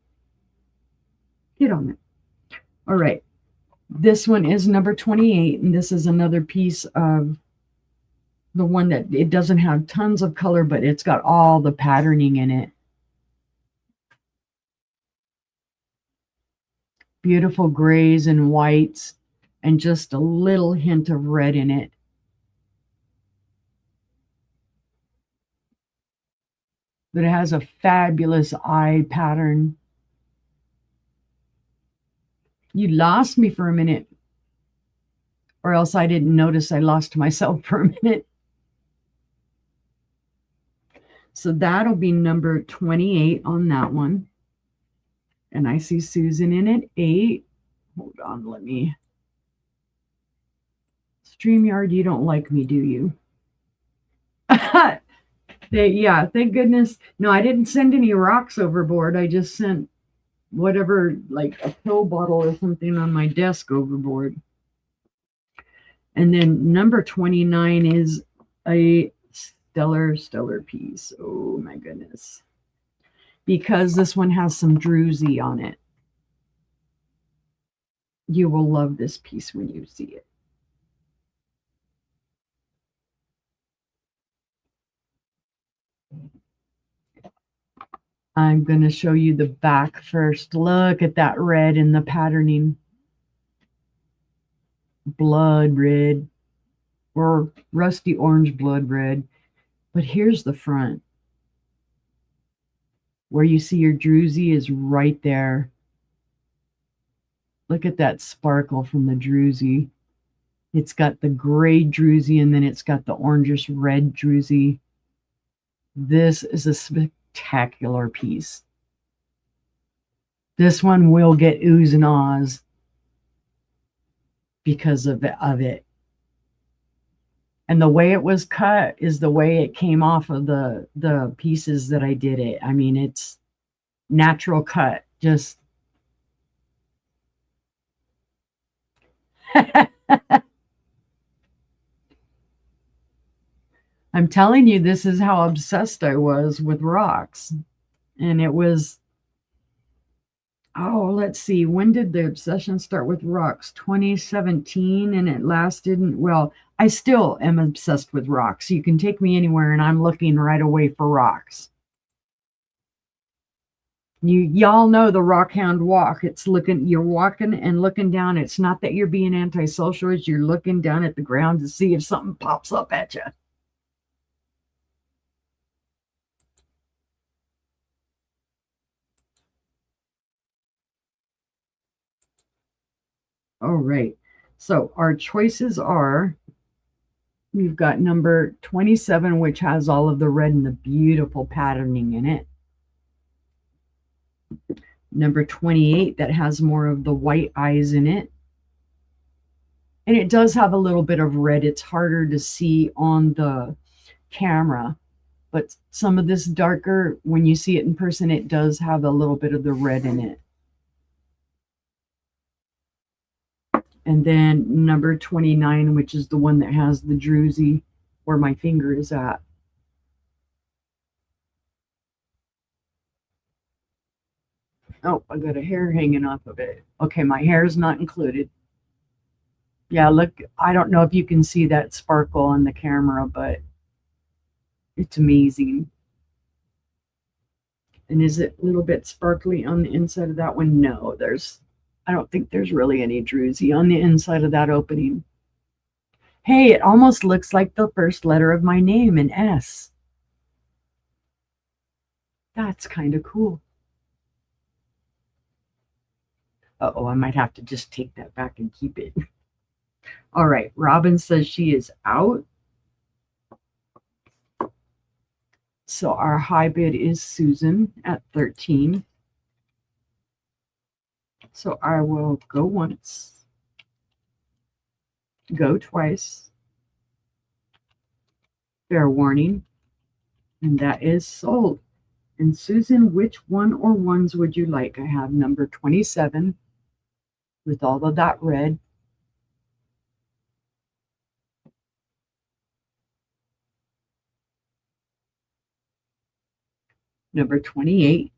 Get on it. All right. This one is number 28, and this is another piece of the one that it doesn't have tons of color, but it's got all the patterning in it. Beautiful grays and whites, and just a little hint of red in it. But it has a fabulous eye pattern. You lost me for a minute, or else I didn't notice I lost myself for a minute. So that'll be number 28 on that one. And I see Susan in at 8. Hold on, let me. StreamYard, you don't like me, do you? Yeah, thank goodness. No, I didn't send any rocks overboard. I just sent whatever, like a pill bottle or something on my desk overboard. And then number 29 is a stellar piece. Oh my goodness. Because this one has some druzy on it. You will love this piece when you see it. I'm going to show you the back first. Look at that red in the patterning. Blood red or rusty orange blood red. But here's the front. Where you see your druzy is right there. Look at that sparkle from the druzy. It's got the gray druzy and then it's got the orangish red druzy. This is a spectacular piece. This one will get oohs and ahs because of it. And the way it was cut is the way it came off of the pieces that I did it. I mean, it's natural cut. Just I'm telling you, this is how obsessed I was with rocks. And it was, oh, let's see, when did the obsession start with rocks? 2017, and it lasted, well, I still am obsessed with rocks. You can take me anywhere and I'm looking right away for rocks. Y'all know the rock hound walk. It's looking, you're walking and looking down. It's not that you're being antisocial, it's you're looking down at the ground to see if something pops up at you. All right. So our choices are, we've got number 27, which has all of the red and the beautiful patterning in it. Number 28, that has more of the white eyes in it. And it does have a little bit of red. It's harder to see on the camera, but some of this darker, when you see it in person, it does have a little bit of the red in it. And then number 29, which is the one that has the druzy where my finger is at. Oh, I got a hair hanging off of it. Okay, my hair is not included. Yeah, look, I don't know if you can see that sparkle on the camera, but it's amazing. And is it a little bit sparkly on the inside of that one? No, I don't think there's really any druzy on the inside of that opening. Hey, it almost looks like the first letter of my name, an S. That's kind of cool. Uh-oh, I might have to just take that back and keep it. All right, Robin says she is out. So our high bid is Susan at 13. So I will go once, go twice. Fair warning. And that is sold. And Susan, which one or ones would you like? I have number 27 with all of that red. Number 28.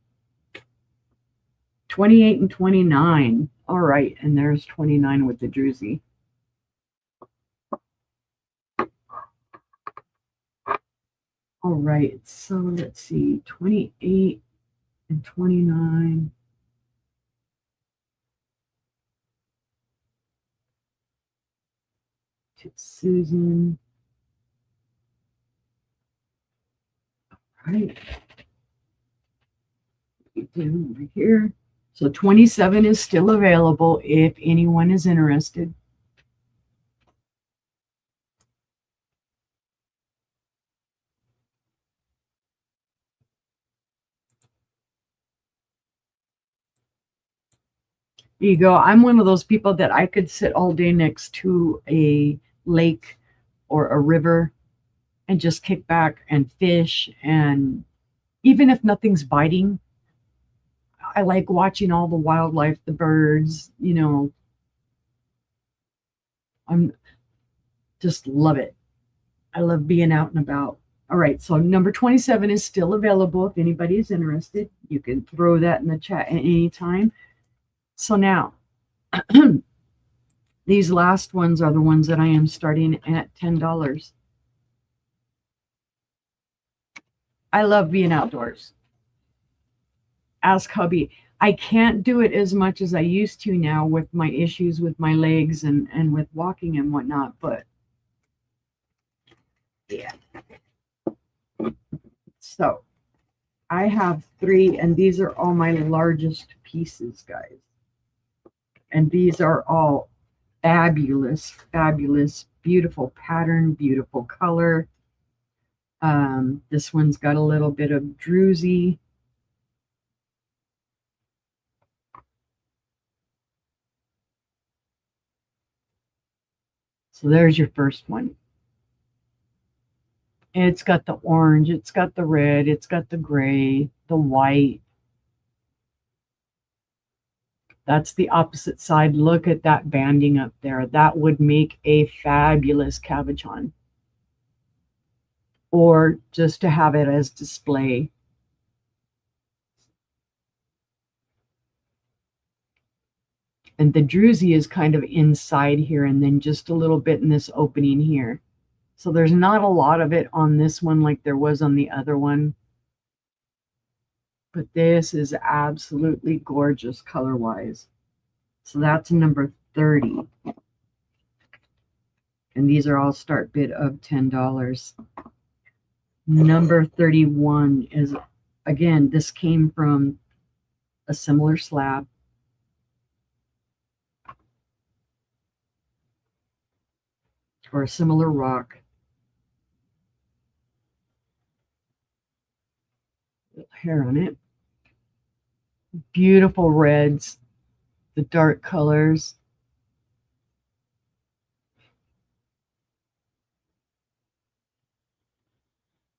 28 and 29. All right. And there's 29 with the druzy. All right. So let's see. 28 and 29. To Susan. All right. Over here. So 27 is still available if anyone is interested. There you go. I'm one of those people that I could sit all day next to a lake or a river and just kick back and fish. And even if nothing's biting, I like watching all the wildlife, the birds, I'm just love it. I love being out and about. All right, so number 27 is still available. If anybody is interested, you can throw that in the chat at any time. So now, these last ones are the ones that I am starting at $10. I love being outdoors. Ask hubby. I can't do it as much as I used to now with my issues with my legs and with walking and whatnot, but yeah. So I have 3, and these are all my largest pieces, guys. And these are all fabulous, fabulous, beautiful pattern, beautiful color. This one's got a little bit of druzy. So there's your first one. It's got the orange, it's got the red, it's got the gray, the white. That's the opposite side. Look at that banding up there. That would make a fabulous cabochon. Or just to have it as display. And the druzy is kind of inside here and then just a little bit in this opening here. So there's not a lot of it on this one like there was on the other one. But this is absolutely gorgeous color-wise. So that's number 30. And these are all start bid of $10. Number 31 is, again, this came from a similar slab. Or a similar rock. Hair on it. Beautiful reds, the dark colors.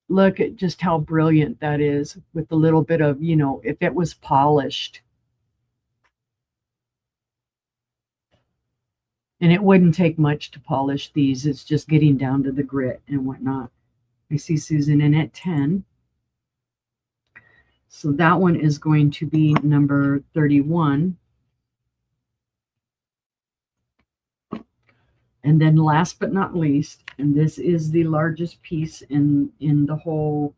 Look at just how brilliant that is with a little bit of, if it was polished. And it wouldn't take much to polish these. It's just getting down to the grit and whatnot. I see Susan in at 10. So that one is going to be number 31. And then last but not least, and this is the largest piece in the whole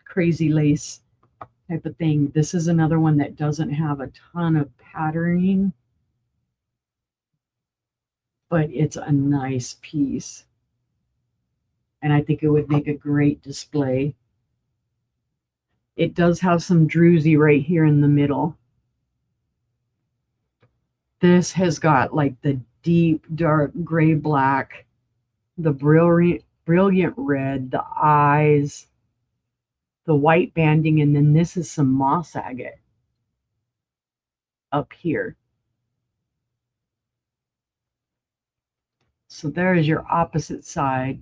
crazy lace type of thing. This is another one that doesn't have a ton of patterning, but it's a nice piece. And I think it would make a great display. It does have some druzy right here in the middle. This has got like the deep dark gray black, the brilliant red, the eyes, the white banding, and then this is some moss agate up here. So there is your opposite side.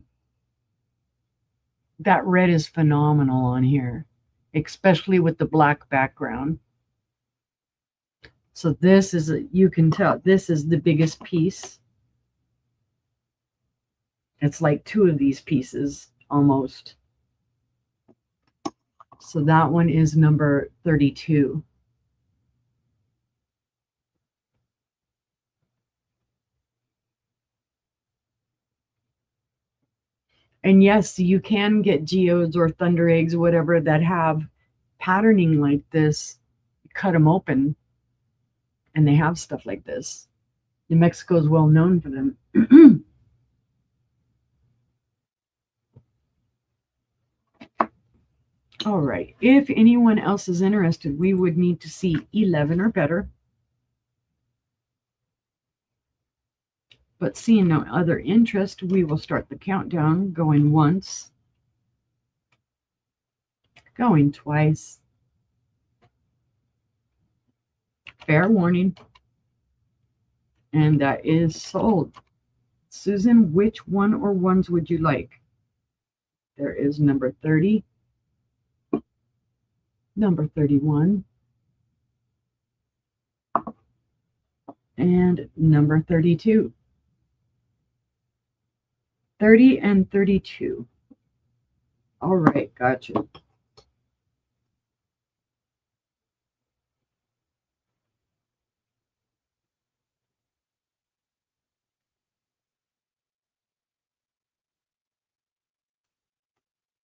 That red is phenomenal on here, especially with the black background. So this is, you can tell, this is the biggest piece. It's like two of these pieces almost. So that one is number 32. And yes, you can get geodes or thunder eggs, whatever, that have patterning like this. Cut them open, and they have stuff like this. New Mexico is well known for them. All right. If anyone else is interested, we would need to see 11 or better. But seeing no other interest, we will start the countdown, going once, going twice. Fair warning. And that is sold. Susan, which one or ones would you like? There is number 30, number 31, and number 32. 30 and 32. All right, gotcha.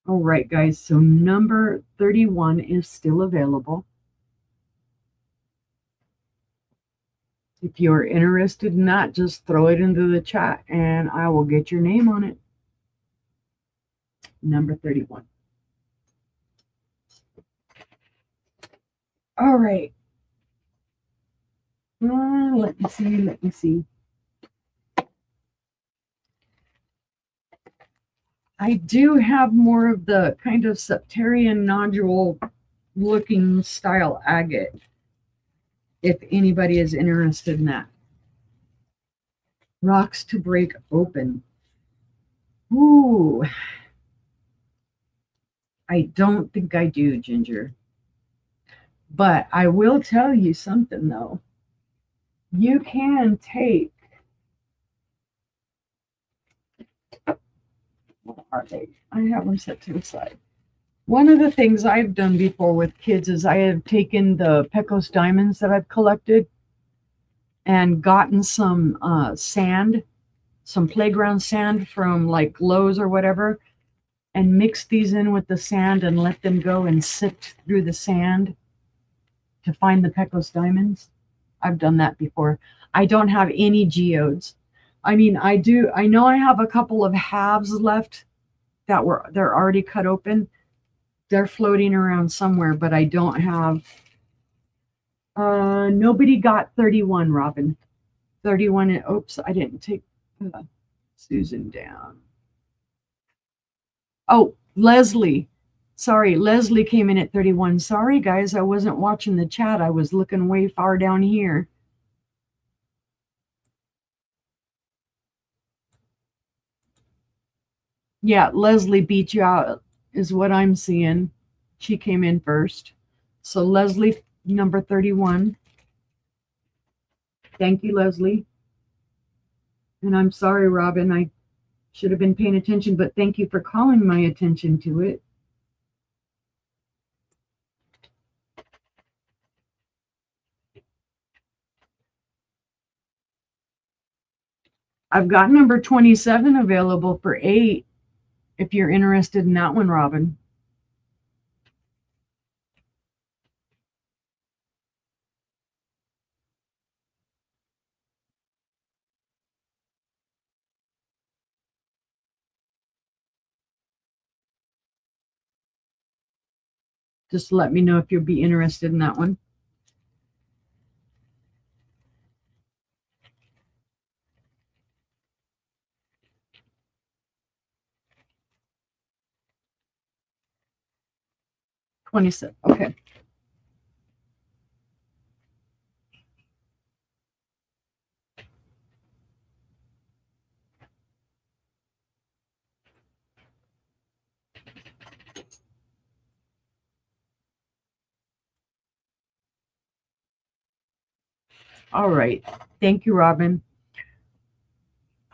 All right, guys, so number 31 is still available. If you're interested in that, just throw it into the chat and I will get your name on it. Number 31. All right. Let me see. I do have more of the kind of septarian nodule looking style agate, if anybody is interested in that. Rocks to break open. Ooh. I don't think I do, Ginger. But I will tell you something, though. You can take, what are they? I have them set to the side. One of the things I've done before with kids is I have taken the Pecos diamonds that I've collected and gotten some sand, some playground sand from like Lowe's or whatever, and mixed these in with the sand and let them go and sift through the sand to find the Pecos diamonds. I've done that before. I don't have any geodes. I mean, I know I have a couple of halves left that they're already cut open. They're floating around somewhere, but I don't have, nobody got 31, Robin. 31, oops, I didn't take Susan down. Oh, Leslie. Sorry, Leslie came in at 31. Sorry, guys, I wasn't watching the chat. I was looking way far down here. Yeah, Leslie beat you out is what I'm seeing. She came in first. So Leslie, number 31. Thank you, Leslie. And I'm sorry, Robin, I should have been paying attention, but thank you for calling my attention to it. I've got number 27 available for 8 if you're interested in that one, Robin. Just let me know if you'll be interested in that one. 27. Okay. All right. Thank you, Robin.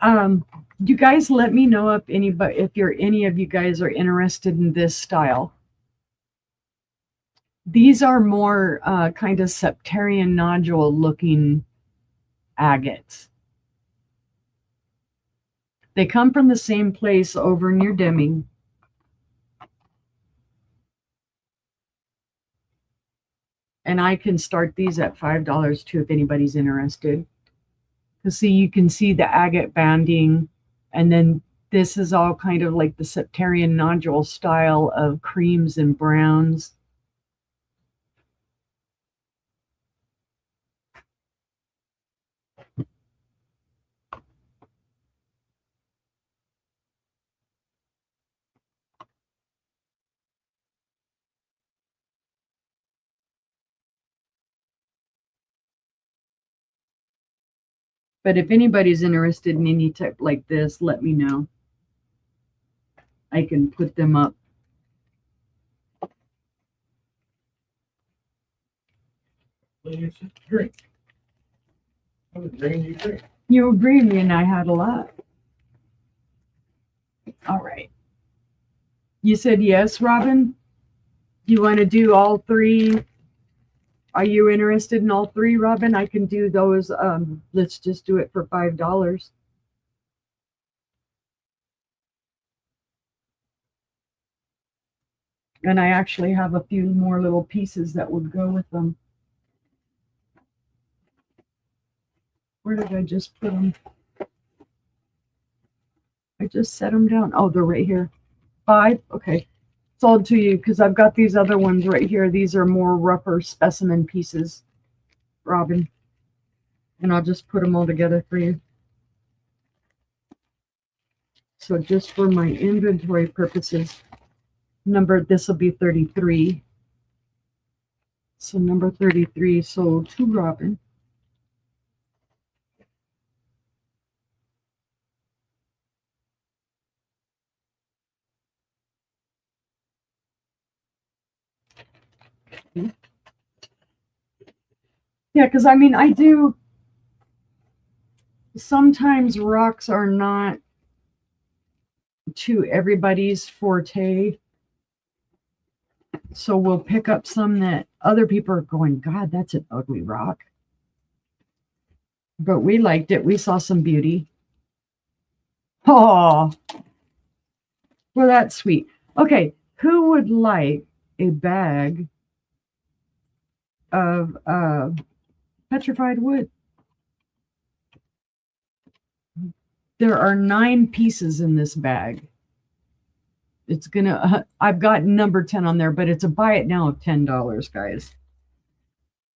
You guys let me know if any of you guys are interested in this style. These are more kind of septarian nodule looking agates. They come from the same place over near Deming. And I can start these at $5 too if anybody's interested. Because see, you can see the agate banding, and then this is all kind of like the septarian nodule style of creams and browns. But if anybody's interested in any type like this, let me know. I can put them up. Drink. I was drinking you drink. You agreed me, and I had a lot. All right. You said yes, Robin? You want to do all three? Are you interested in all three, Robin? I can do those. Let's just do it for $5. And I actually have a few more little pieces that would go with them. Where did I just put them? I just set them down. Oh, they're right here. 5? Okay. Sold to you because I've got these other ones right here. These are more rougher specimen pieces, Robin. And I'll just put them all together for you. So just for my inventory purposes, this will be 33. So number 33 sold to Robin. Yeah, because I mean, I do. Sometimes rocks are not to everybody's forte. So we'll pick up some that other people are going, God, that's an ugly rock. But we liked it. We saw some beauty. Oh, well, that's sweet. Okay, who would like a bag of petrified wood? There are 9 pieces in this bag. It's gonna, I've got number 10 on there, but it's a buy it now of $10, guys.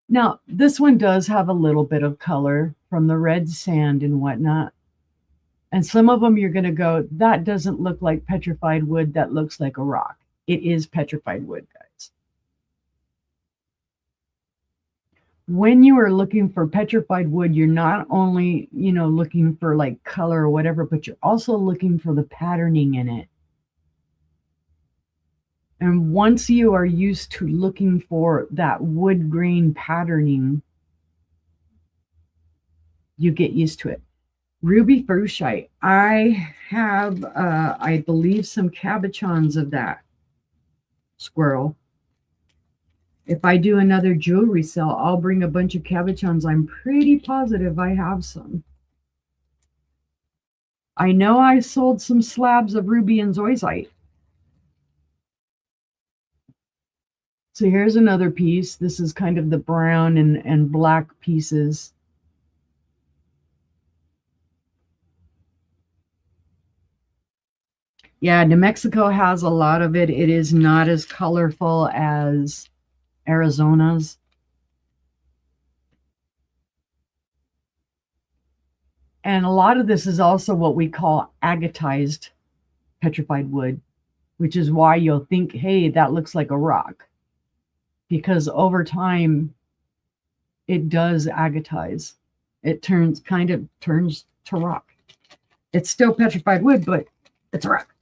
Now, this one does have a little bit of color from the red sand and whatnot. And some of them you're gonna go, that doesn't look like petrified wood, that looks like a rock. It is petrified wood, guys. When you are looking for petrified wood, you're not only, looking for like color or whatever, but you're also looking for the patterning in it. And once you are used to looking for that wood grain patterning, you get used to it. Ruby Frushite. I have, I believe, some cabochons of that squirrel. If I do another jewelry sale, I'll bring a bunch of cabochons. I'm pretty positive I have some. I know I sold some slabs of ruby and zoisite. So here's another piece. This is kind of the brown and black pieces. Yeah, New Mexico has a lot of it. It is not as colorful as Arizona's. And a lot of this is also what we call agatized petrified wood, which is why you'll think, hey, that looks like a rock. because over time it does agatize. It kind of turns to rock. It's still petrified wood, but it's rock.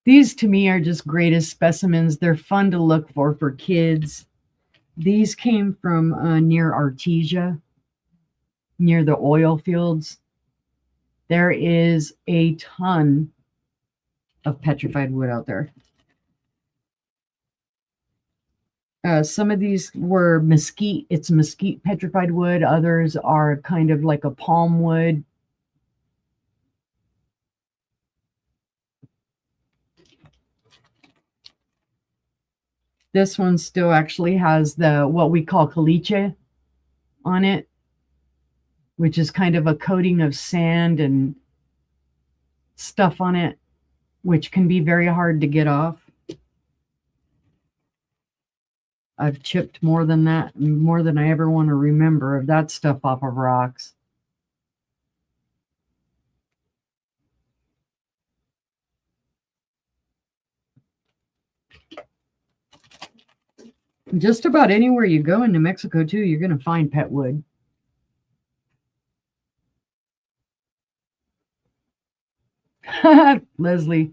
These to me are just greatest specimens. They're fun to look for kids. These came from near Artesia, near the oil fields. There is a ton of petrified wood out there. Some of these were mesquite. It's mesquite petrified wood. Others are kind of like a palm wood. This one still actually has the what we call caliche on it, which is kind of a coating of sand and stuff on it, which can be very hard to get off. I've chipped more than that, more than I ever want to remember of that stuff off of rocks. Just about anywhere you go in New Mexico, too, you're going to find pet wood. Leslie.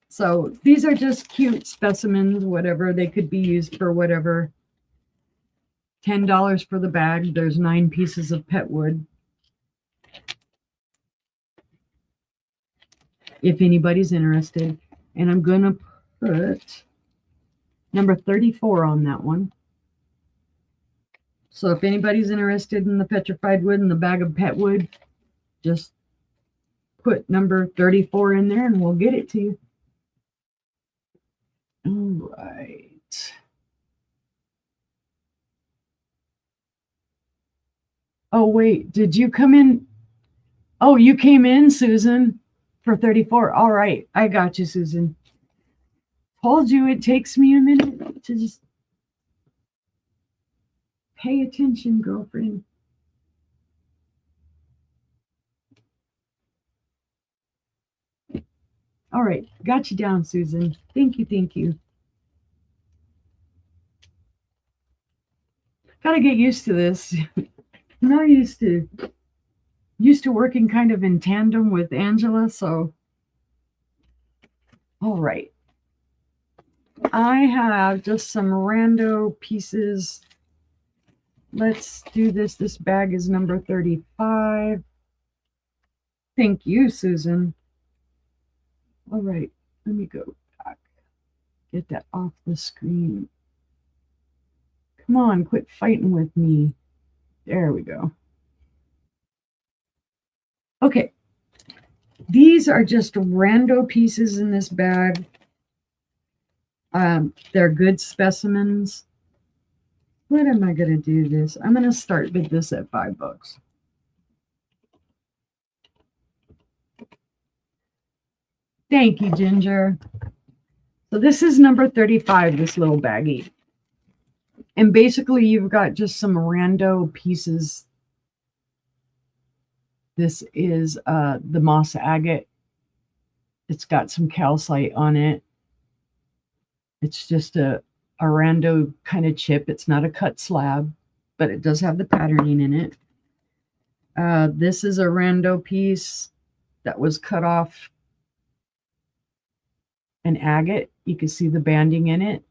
So these are just cute specimens, whatever. They could be used for whatever. $10 for the bag. There's 9 pieces of pet wood. If anybody's interested. And I'm going to put number 34 on that one. So if anybody's interested in the petrified wood and the bag of pet wood, just put number 34 in there and we'll get it to you. All right. Oh, wait, did you come in? Oh, you came in, Susan, for 34. All right, I got you, Susan. Told you it takes me a minute to just pay attention, girlfriend. All right, got you down, Susan. Thank you, thank you. Gotta get used to this. I'm not used to working kind of in tandem with Angela, so all right. I have just some rando pieces. Let's do this. This bag is number 35. Thank you, Susan. All right, let me go back. Get that off the screen. Come on, quit fighting with me. There we go. Okay, these are just rando pieces in this bag. They're good specimens. What am I going to do this? I'm going to start with this at $5. Thank you, Ginger. So this is number 35, this little baggie. And basically you've got just some rando pieces. This is the moss agate. It's got some calcite on it. It's just a rando kind of chip. It's not a cut slab, but it does have the patterning in it. This is a rando piece that was cut off an agate. You can see the banding in it.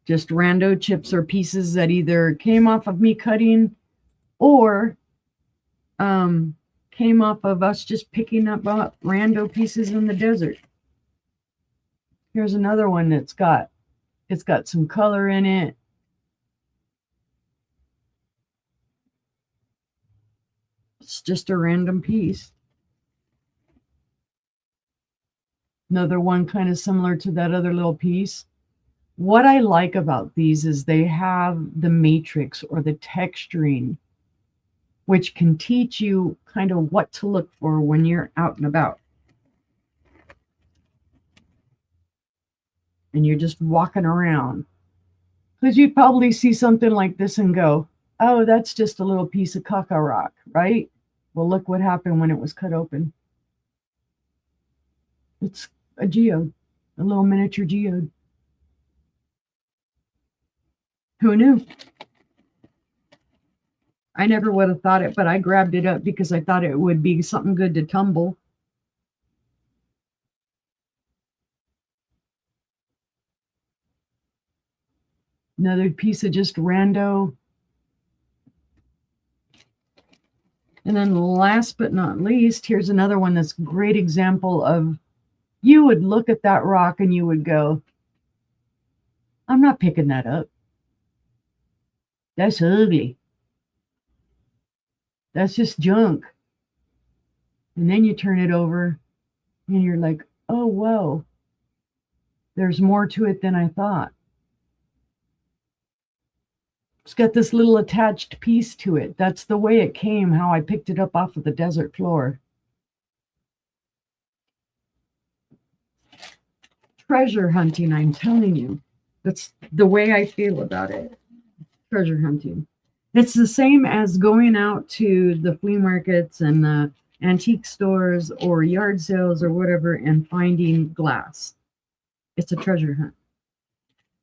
Just rando chips or pieces that either came off of me cutting or came off of us just picking up rando pieces in the desert. Here's another one that's got some color in it. It's just a random piece. Another one kind of similar to that other little piece. What I like about these is they have the matrix or the texturing, which can teach you kind of what to look for when you're out and about. And you're just walking around. Because you'd probably see something like this and go, oh, that's just a little piece of caca rock, right? Well, look what happened when it was cut open. It's a geode, a little miniature geode. Who knew? I never would have thought it, but I grabbed it up because I thought it would be something good to tumble. Another piece of just rando. And then last but not least, here's another one that's a great example of, you would look at that rock and you would go, I'm not picking that up. That's ugly. That's just junk. And then you turn it over and you're like, oh, whoa, there's more to it than I thought. It's got this little attached piece to it. That's the way it came, how I picked it up off of the desert floor. Treasure hunting, I'm telling you. That's the way I feel about it. Treasure hunting. It's the same as going out to the flea markets and the antique stores or yard sales or whatever and finding glass. It's a treasure hunt.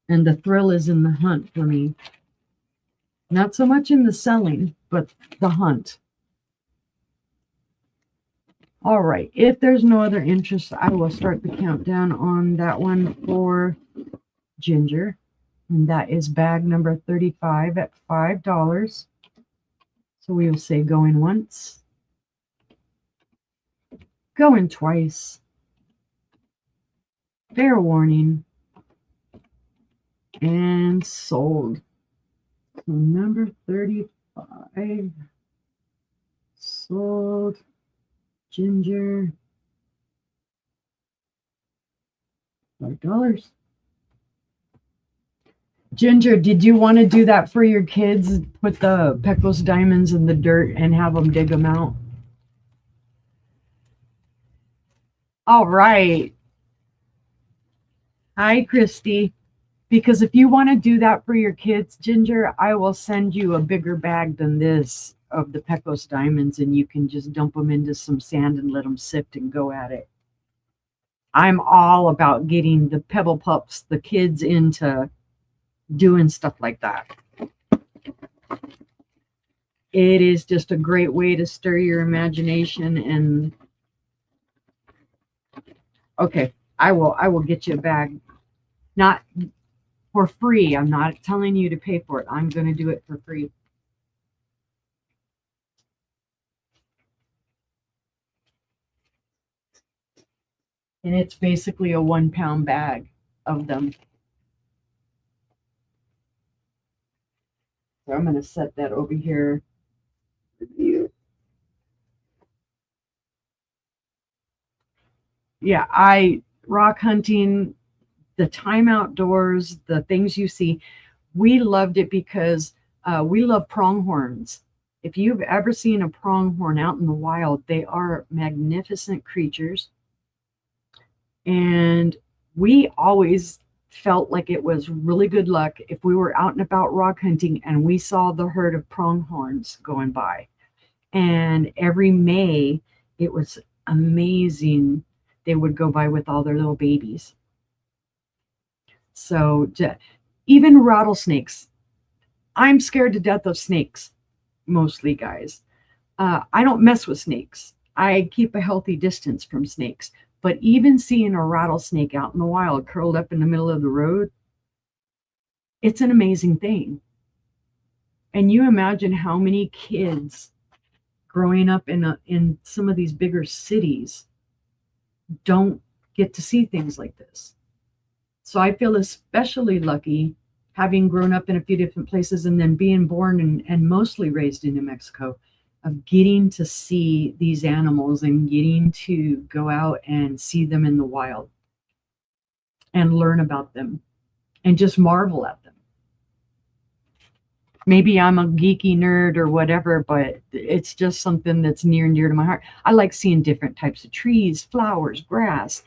And the thrill is in the hunt for me. Not so much in the selling, but the hunt. All right. If there's no other interest, I will start the countdown on that one for ginger. And that is bag number 35 at $5. So we will say going once, going twice, fair warning, and sold. So number 35, sold, ginger, $5. Ginger, did you want to do that for your kids? Put the Pecos diamonds in the dirt and have them dig them out? All right. Hi, Christy. Because if you want to do that for your kids, Ginger, I will send you a bigger bag than this of the Pecos diamonds, and you can just dump them into some sand and let them sift and go at it. I'm all about getting the Pebble Pups, the kids, into doing stuff like that. It is just a great way to stir your imagination. And okay, I will get you a bag. Not for free. I'm not telling you to pay for it. I'm going to do it for free. And it's basically a 1 pound bag of them. So I'm going to set that over here with you. Yeah, rock hunting, the time outdoors, the things you see, we loved it because we love pronghorns. If you've ever seen a pronghorn out in the wild, they are magnificent creatures. And we always felt like it was really good luck if we were out and about rock hunting and we saw the herd of pronghorns going by. And every May, it was amazing. They would go by with all their little babies. So even rattlesnakes. I'm scared to death of snakes, mostly, guys. I don't mess with snakes. I keep a healthy distance from snakes. But even seeing a rattlesnake out in the wild curled up in the middle of the road, it's an amazing thing. And you imagine how many kids growing up in some of these bigger cities don't get to see things like this. So I feel especially lucky having grown up in a few different places and then being born and mostly raised in New Mexico, of getting to see these animals and getting to go out and see them in the wild and learn about them and just marvel at them. Maybe I'm a geeky nerd or whatever, but it's just something that's near and dear to my heart. I like seeing different types of trees, flowers, grass.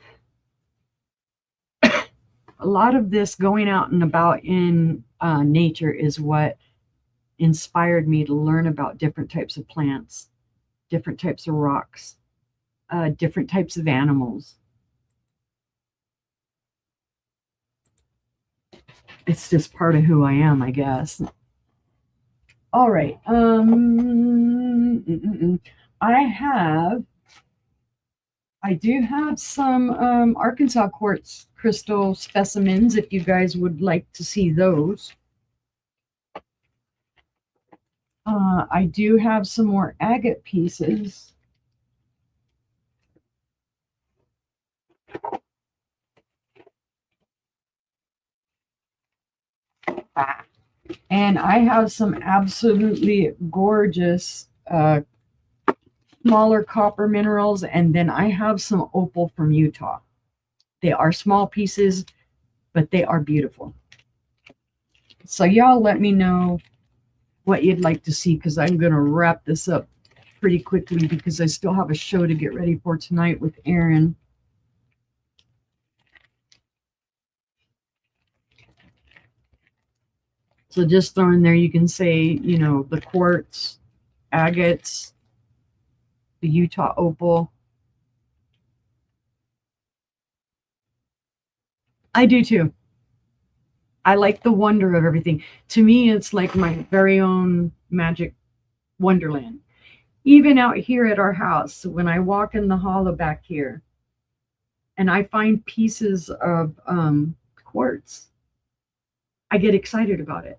A lot of this going out and about in nature is what inspired me to learn about different types of plants, different types of rocks, different types of animals. It's just part of who I am, I guess. All right. I do have some Arkansas quartz crystal specimens if you guys would like to see those. I do have some more agate pieces. And I have some absolutely gorgeous smaller copper minerals, and then I have some opal from Utah. They are small pieces, but they are beautiful. So y'all let me know what you'd like to see, because I'm going to wrap this up pretty quickly because I still have a show to get ready for tonight with Aaron. So just throw in there, you can say, you know, the quartz, agates, the Utah opal. I do too. I like the wonder of everything. To me, it's like my very own magic wonderland. Even out here at our house, when I walk in the hollow back here and I find pieces of quartz, I get excited about it.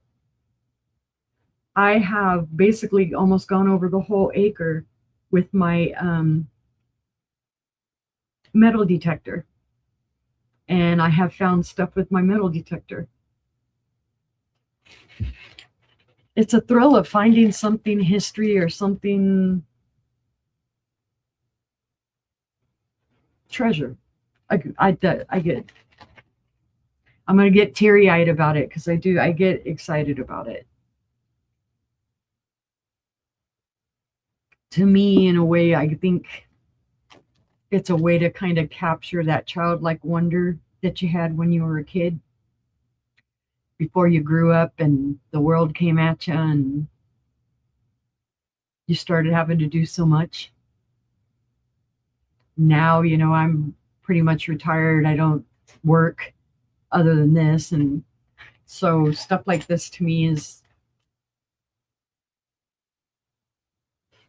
I have basically almost gone over the whole acre with my metal detector. And I have found stuff with my metal detector. It's a thrill of finding something history or something treasure. I get, I'm going to get teary-eyed about it because I get excited about it. To me, in a way, I think it's a way to kind of capture that childlike wonder that you had when you were a kid, before you grew up and the world came at you and you started having to do so much. Now, you know, I'm pretty much retired. I don't work other than this. And so stuff like this to me is,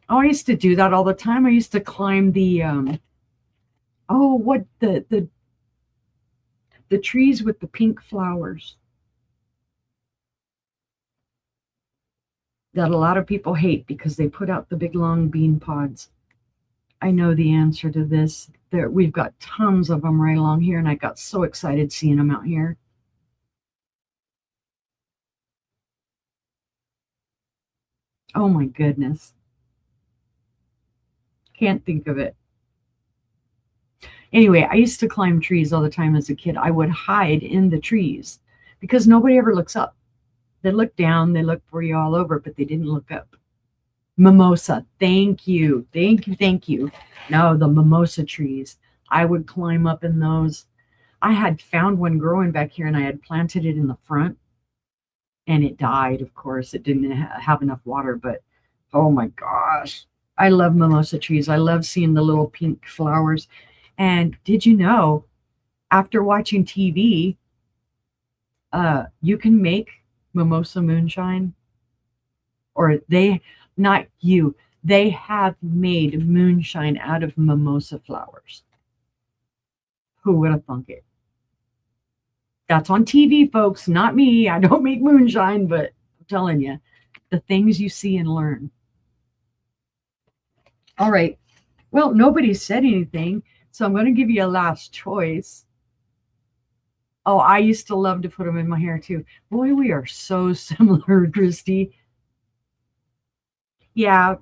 oh, I used to do that all the time. I used to climb the, the trees with the pink flowers that a lot of people hate because they put out the big long bean pods. I know the answer to this. We've got tons of them right along here, and I got so excited seeing them out here. Oh my goodness. Can't think of it. Anyway, I used to climb trees all the time as a kid. I would hide in the trees because nobody ever looks up. They look down, they look for you all over, but they didn't look up. Mimosa. Thank you. Thank you. Thank you. No, the mimosa trees. I would climb up in those. I had found one growing back here and I had planted it in the front and it died. Of course, it didn't have enough water, but oh my gosh. I love mimosa trees. I love seeing the little pink flowers. And did you know, after watching TV, you can make mimosa moonshine? Or not you, they have made moonshine out of mimosa flowers. Who would have thunk it? That's on TV, folks, not me. I don't make moonshine, but I'm telling you, the things you see and learn. All right. Well, nobody said anything, so I'm going to give you a last choice. Oh, I used to love to put them in my hair too. Boy, we are so similar, Christy. Yeah,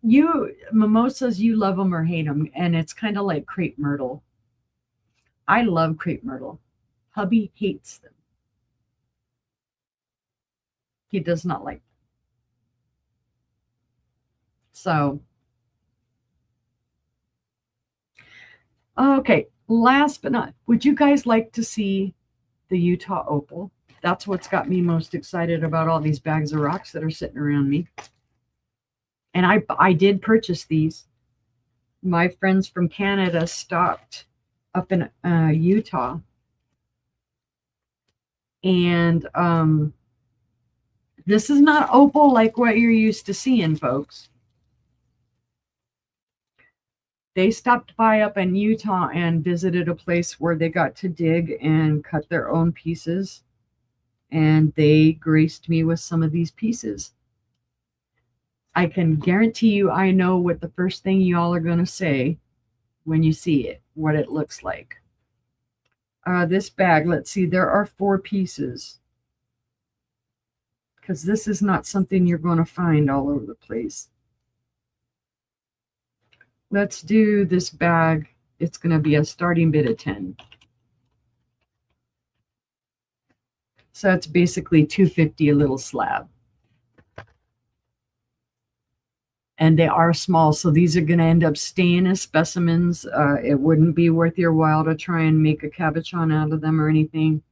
mimosas, you love them or hate them, and it's kind of like crepe myrtle. I love crepe myrtle. Hubby hates them. He does not like them. So, okay, last but not, would you guys like to see the Utah opal? That's what's got me most excited about all these bags of rocks that are sitting around me. And I did purchase these. My friends from Canada stopped up in Utah. And this is not opal like what you're used to seeing, folks. They stopped by up in Utah and visited a place where they got to dig and cut their own pieces. And they graced me with some of these pieces. I can guarantee you I know what the first thing y'all are going to say when you see it, what it looks like. This bag, let's see, there are 4 pieces. Because this is not something you're going to find all over the place. Let's do this bag. It's going to be a starting bid of 10. So that's basically $2.50 a little slab. And they are small, so these are going to end up staying as specimens. It wouldn't be worth your while to try and make a cabochon out of them or anything.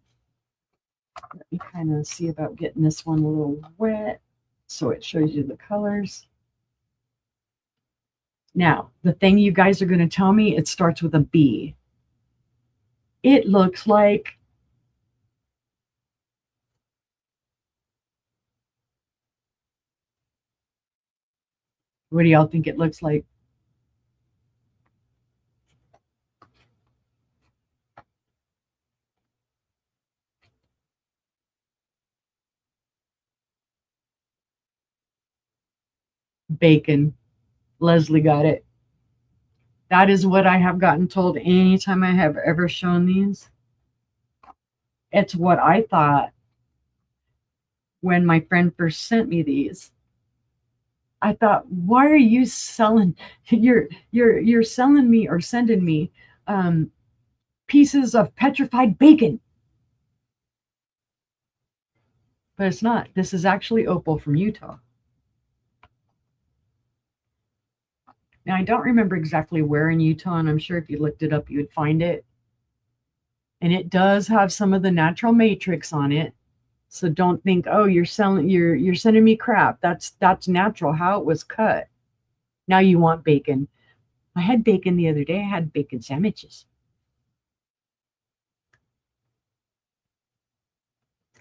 Let me kind of see about getting this one a little wet so it shows you the colors. Now, the thing you guys are going to tell me, it starts with a B. It looks like what do y'all think it looks like? Bacon. Leslie got it. That is what I have gotten told anytime I have ever shown these. It's what I thought when my friend first sent me these. I thought, why are you selling? You're selling me or sending me pieces of petrified bacon. But it's not. This is actually opal from Utah. Now, I don't remember exactly where in Utah, and I'm sure if you looked it up, you would find it. And it does have some of the natural matrix on it. So don't think, oh, you're sending me crap. That's natural, how it was cut. Now you want bacon. I had bacon the other day. I had bacon sandwiches.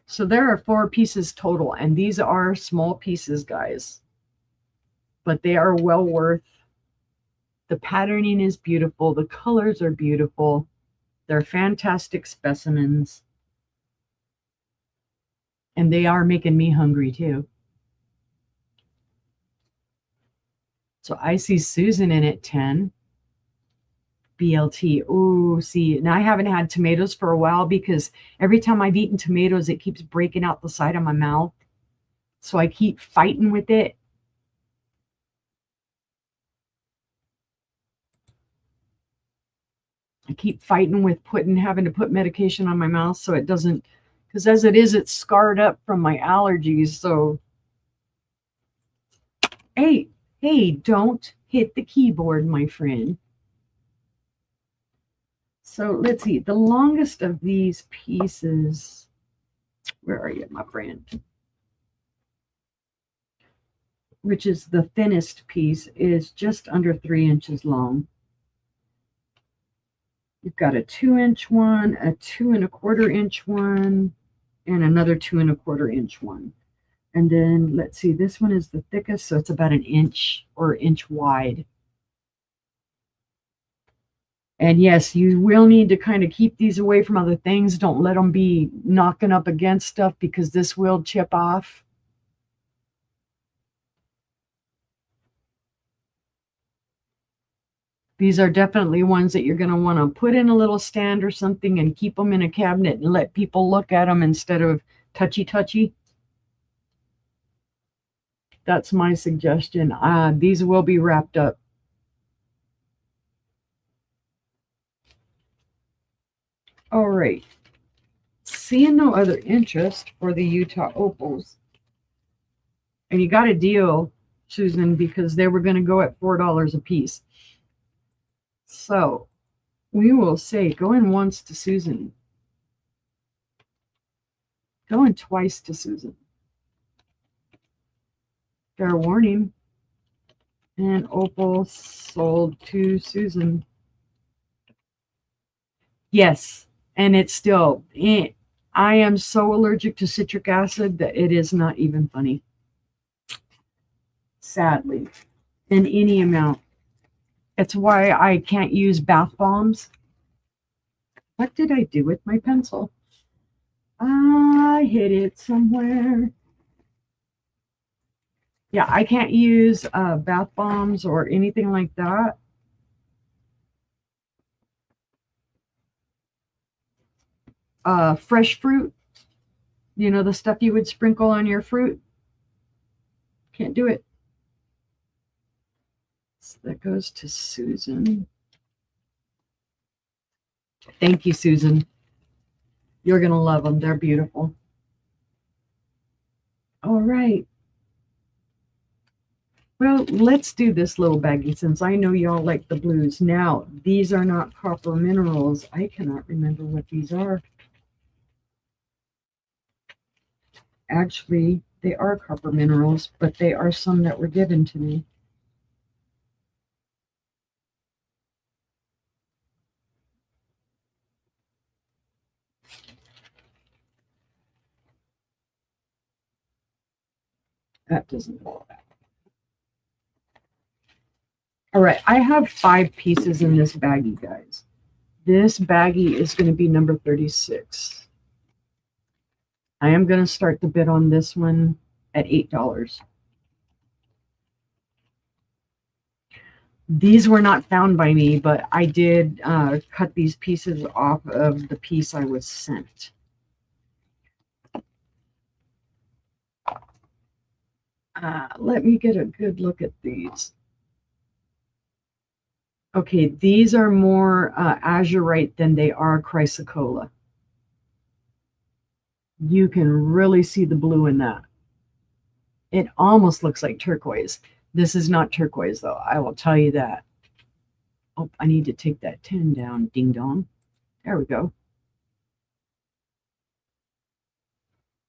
So there are 4 pieces total, and these are small pieces, guys. But they are well worth. The patterning is beautiful. The colors are beautiful. They're fantastic specimens. And they are making me hungry too. So I see Susan in at 10. BLT. Oh, see, now I haven't had tomatoes for a while because every time I've eaten tomatoes, it keeps breaking out the side of my mouth. So I keep fighting with it. I keep fighting with having to put medication on my mouth so it doesn't, because as it is, it's scarred up from my allergies. So, hey, don't hit the keyboard, my friend. So let's see, the longest of these pieces, where are you, my friend? Which is the thinnest piece, is just under 3 inches long. You've got a 2-inch one, a 2 1/4 inch one, and another 2 1/4 inch one. And then let's see, this one is the thickest, so it's about 1 inch or inch wide. And yes, you will need to kind of keep these away from other things. Don't let them be knocking up against stuff because this will chip off. These are definitely ones that you're going to want to put in a little stand or something and keep them in a cabinet and let people look at them instead of touchy. That's my suggestion. These will be wrapped up. All right. Seeing no other interest for the Utah opals. And you got a deal, Susan, because they were going to go at $4 a piece. So we will say, going once to Susan. Going twice to Susan. Fair warning. And Opal sold to Susan. Yes, and it's still, I am so allergic to citric acid that it is not even funny. Sadly, in any amount. It's why I can't use bath bombs. What did I do with my pencil? I hid it somewhere. Yeah, I can't use bath bombs or anything like that. Fresh fruit, you know, the stuff you would sprinkle on your fruit. Can't do it. So that goes to Susan. Thank you, Susan. You're going to love them. They're beautiful. All right. Well, let's do this little baggie since I know y'all like the blues. Now, these are not copper minerals. I cannot remember what these are. Actually, they are copper minerals, but they are some that were given to me. That doesn't go back. All right, I have 5 pieces in this baggie, guys. This baggie is going to be number 36. I am going to start the bid on this one at $8. These were not found by me, but I did cut these pieces off of the piece I was sent. Let me get a good look at these. Okay, these are more azurite than they are chrysocolla. You can really see the blue in that. It almost looks like turquoise. This is not turquoise, though. I will tell you that. Oh, I need to take that 10 down. Ding dong. There we go.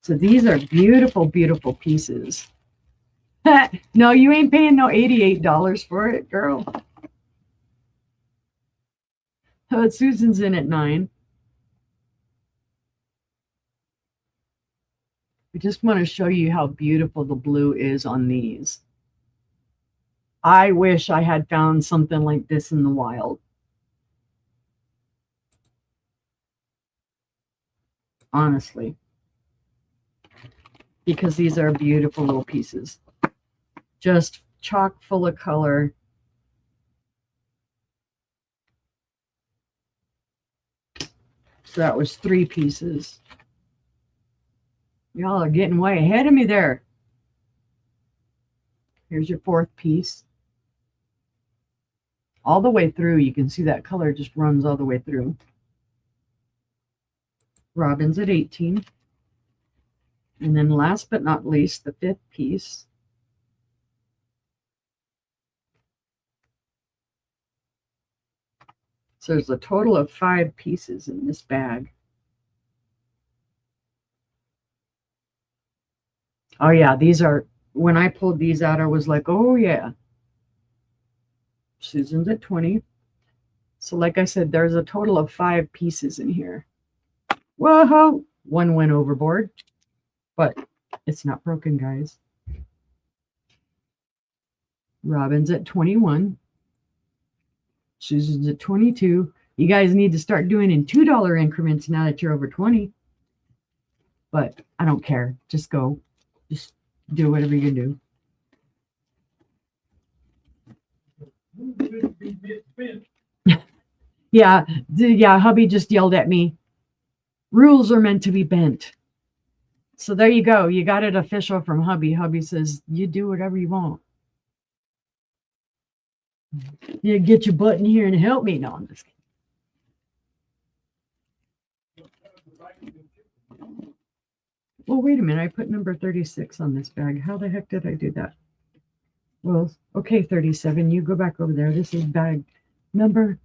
So these are beautiful, beautiful pieces. No, you ain't paying no $88 for it, girl. Oh, Susan's in at 9. I just want to show you how beautiful the blue is on these. I wish I had found something like this in the wild. Honestly. Because these are beautiful little pieces. Just chock full of color. So that was 3 pieces. Y'all are getting way ahead of me there. Here's your 4th piece. All the way through, you can see that color just runs all the way through. Robin's at 18. And then last but not least, the 5th piece. So there's a total of 5 pieces in this bag. Oh yeah, these are, when I pulled these out, I was like, oh yeah. Susan's at 20. So like I said, there's a total of 5 pieces in here. Whoa, one went overboard, but it's not broken, guys. Robin's at 21. Susan's at 22. You guys need to start doing in $2 increments now that you're over 20. But I don't care. Just go. Just do whatever you do. Yeah, hubby just yelled at me. Rules are meant to be bent. So there you go. You got it official from hubby. Hubby says, you do whatever you want. You get your butt in here and help me. No, I'm just kidding. Well, wait a minute. I put number 36 on this bag. How the heck did I do that? Well, okay, 37. You go back over there. This is bag number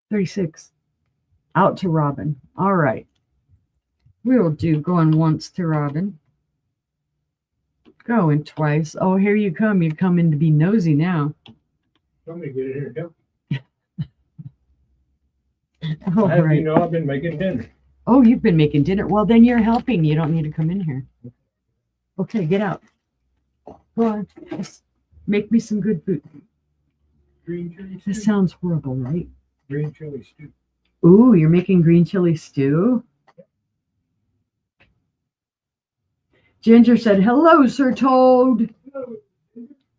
36. Out to Robin. All right. We'll do going once to Robin. Going twice. Oh, here you come. You're coming to be nosy now. Somebody get in here and help. All I have right. you know I've been making dinner. Oh, you've been making dinner. Well, then you're helping. You don't need to come in here. Okay, get out. Go on. Just make me some good food. Green chili stew. This sounds horrible, right? Green chili stew. Ooh, you're making green chili stew? Ginger said, hello, Sir Toad.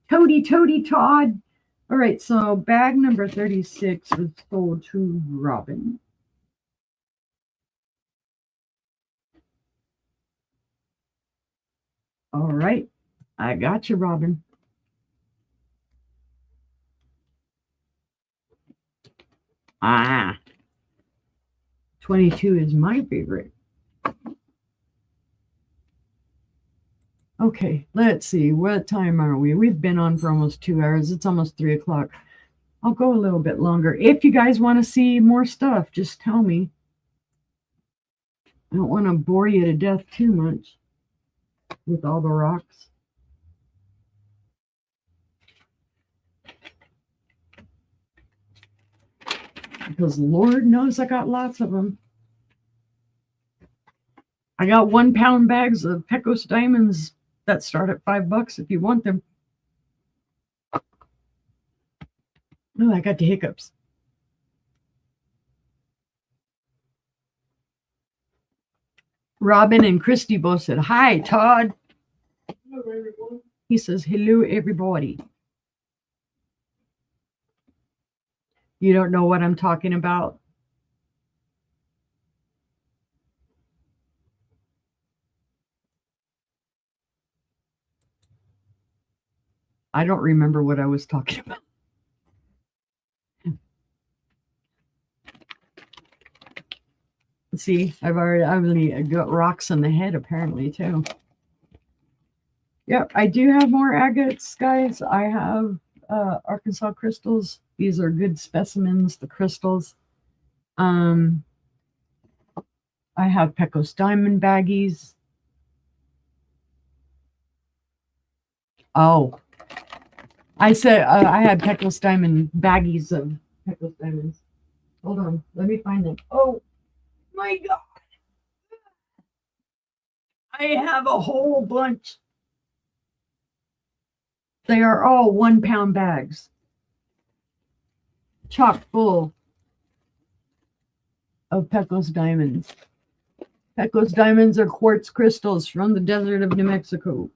Toady, Toady, Todd. All right, so bag number 36 is sold to Robin. All right, I got you, Robin. Ah, 22 is my favorite. Okay, let's see. What time are we? We've been on for almost 2 hours. It's almost 3 o'clock. I'll go a little bit longer. If you guys want to see more stuff, just tell me. I don't want to bore you to death too much with all the rocks. Because Lord knows I got lots of them. I got 1 pound bags of Pecos diamonds that start at $5 if you want them. Oh, I got the hiccups. Robin and Christy both said, hi, Todd. Hello, everyone. He says, hello, everybody. You don't know what I'm talking about? I don't remember what I was talking about. See, I've only got rocks on the head apparently too. Yep, I do have more agates, guys. I have Arkansas crystals. These are good specimens, the crystals. I have Pecos diamond baggies. Oh, I said I had Pecos diamond baggies of Pecos diamonds. Hold on, let me find them. Oh my God. I have a whole bunch. They are all 1 pound bags. Chock full of Pecos diamonds. Pecos diamonds are quartz crystals from the desert of New Mexico.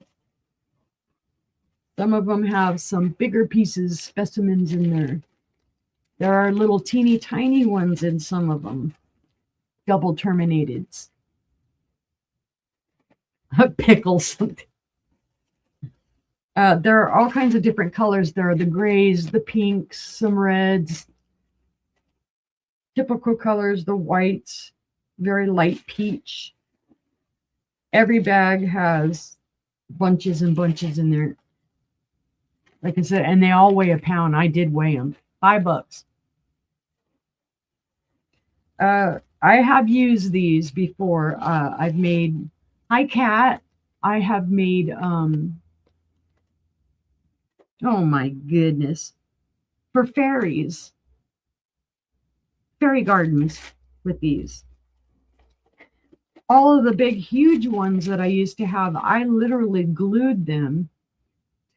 Some of them have some bigger pieces, specimens in there. There are little teeny tiny ones in some of them. Double terminateds. Pickles. There are all kinds of different colors. There are the grays, the pinks, some reds. Typical colors, the whites, very light peach. Every bag has bunches and bunches in there. Like I said, and they all weigh a pound. I did weigh them. $5. I have used these before. I've made, hi Cat. I have made, oh my goodness, for fairies. Fairy gardens with these. All of the big, huge ones that I used to have, I literally glued them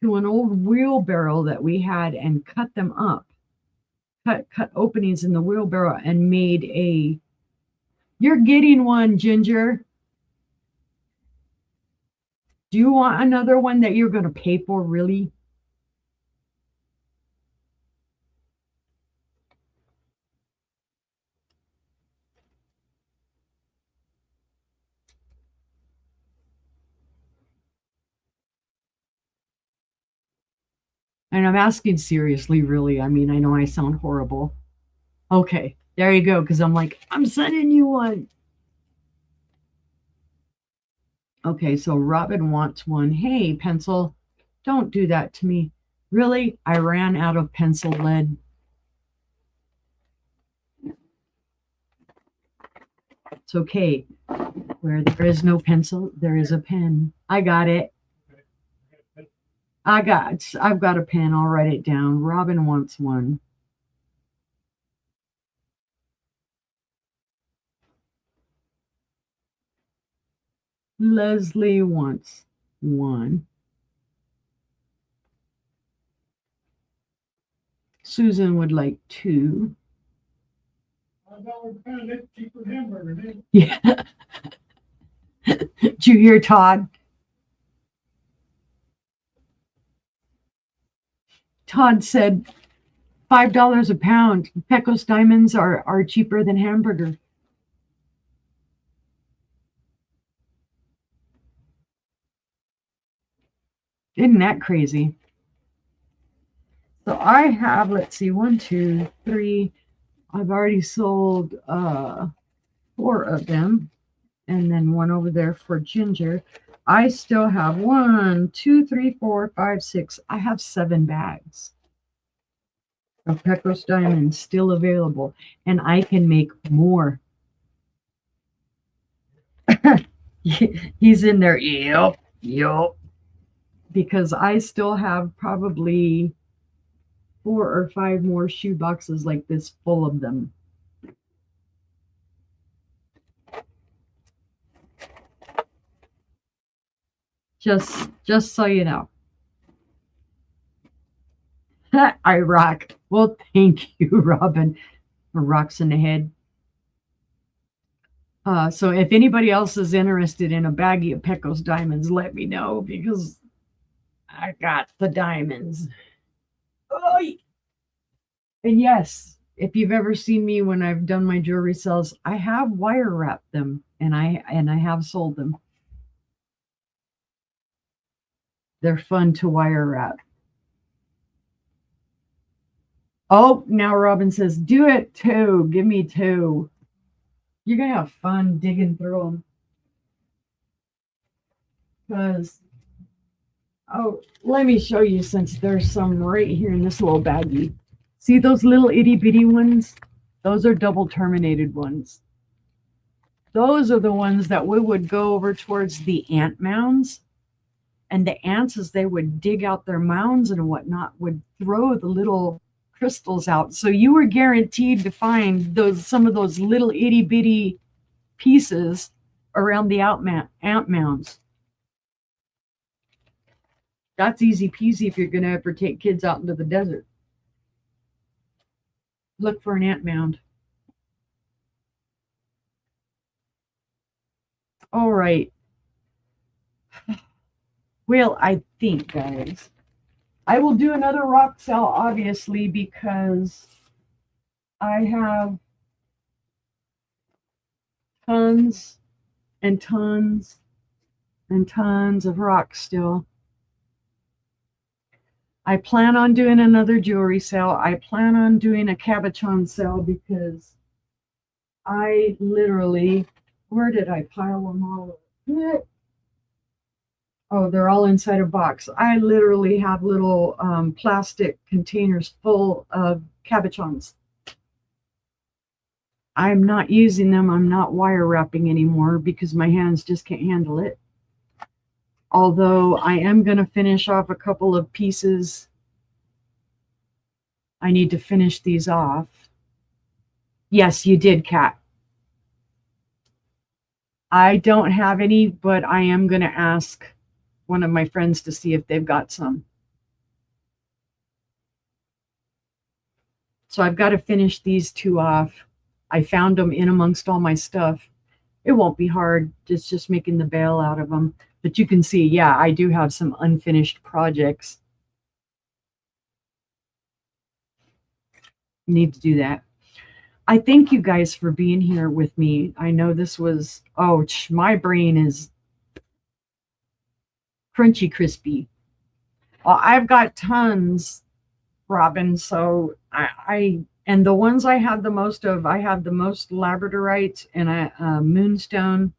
to an old wheelbarrow that we had and cut them up. Cut openings in the wheelbarrow and made a, you're getting one, Ginger. Do you want another one that you're going to pay for, really? And I'm asking seriously, really. I mean, I know I sound horrible. Okay, there you go, because I'm like, I'm sending you one. Okay, so Robin wants one. Hey, pencil, don't do that to me. Really? I ran out of pencil lead. It's okay. Where there is no pencil, there is a pen. I got it. I've got a pen. I'll write it down. Robin wants one. Leslie wants one. Susan would like two. $5 pound, that's cheaper than hamburger, man. Yeah. Did you hear Todd? Todd said $5 a pound. Pecos diamonds are cheaper than hamburger. Isn't that crazy? So I have, let's see, 1, 2, 3. I've already sold 4 of them, and then one over there for Ginger. I still have 1, 2, 3, 4, 5, 6. I have 7 bags of Pecos diamonds still available, and I can make more. He's in there. Yep. Because I still have probably 4 or 5 more shoe boxes like this full of them. Just so you know. I rock. Well, thank you, Robin. Rocks in the head. So if anybody else is interested in a baggie of Pecos diamonds, let me know, because I got the diamonds. Oh, and yes, if you've ever seen me when I've done my jewelry sales, I have wire wrapped them, and I have sold them. They're fun to wire wrap. Oh, now Robin says, do it too. Give me 2. You're going to have fun digging through them. Because, oh, let me show you, since there's some right here in this little baggie. See those little itty bitty ones? Those are double terminated ones. Those are the ones that we would go over towards the ant mounds. And the ants, as they would dig out their mounds and whatnot, would throw the little crystals out. So you were guaranteed to find some of those little itty bitty pieces around the ant mounds. That's easy peasy if you're going to ever take kids out into the desert. Look for an ant mound. All right. Well, I think, guys, I will do another rock sale, obviously, because I have tons and tons and tons of rocks still. I plan on doing another jewelry sale. I plan on doing a cabochon sale, because I literally, where did I pile them all up? Oh, they're all inside a box. I literally have little plastic containers full of cabochons. I'm not using them. I'm not wire wrapping anymore because my hands just can't handle it. Although I am going to finish off a couple of pieces. I need to finish these off. Yes, you did, Kat. I don't have any, but I am going to ask one of my friends to see if they've got some. So I've got to finish these 2 off. I found them in amongst all my stuff. It won't be hard. It's just making the bail out of them. But you can see, yeah, I do have some unfinished projects. Need to do that. I thank you guys for being here with me. I know this was, oh, my brain is crunchy crispy. I've got tons, Robin. So and the ones I have the most of, I have the most labradorite and moonstone.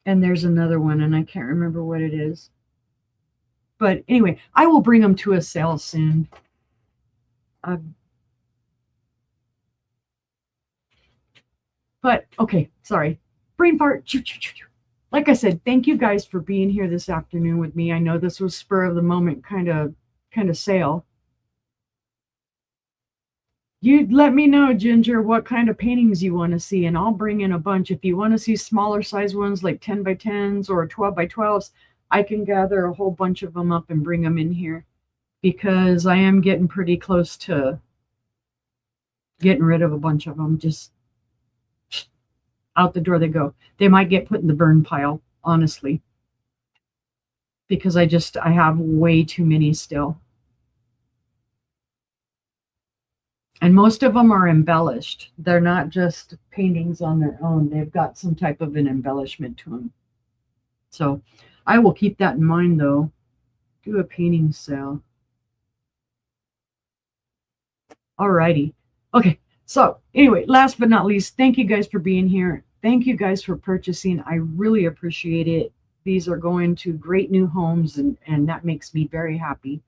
And there's another one, and I can't remember what it is. But anyway, I will bring them to a sale soon. But okay, sorry. Brain fart. Like I said, thank you guys for being here this afternoon with me. I know this was spur of the moment kind of sale. You let me know, Ginger, what kind of paintings you want to see, and I'll bring in a bunch. If you want to see smaller size ones like 10 by 10s or 12 by 12s, I can gather a whole bunch of them up and bring them in here because I am getting pretty close to getting rid of a bunch of them. Just out the door they go. They might get put in the burn pile, honestly, because I have way too many still. And most of them are embellished. They're not just paintings on their own. They've got some type of an embellishment to them. So I will keep that in mind, though. Do a painting sale. Alrighty. Okay. So anyway, last but not least, thank you guys for being here. Thank you guys for purchasing. I really appreciate it. These are going to great new homes, and that makes me very happy.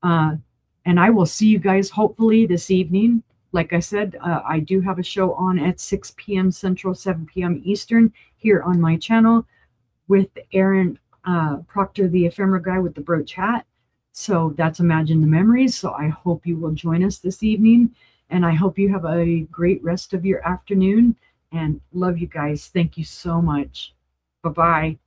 And I will see you guys hopefully this evening. Like I said, I do have a show on at 6 p.m. Central, 7 p.m. Eastern here on my channel with Aaron Proctor, the ephemera guy with the brooch hat. So that's Imagine the Memories. So I hope you will join us this evening. And I hope you have a great rest of your afternoon. And love you guys. Thank you so much. Bye-bye.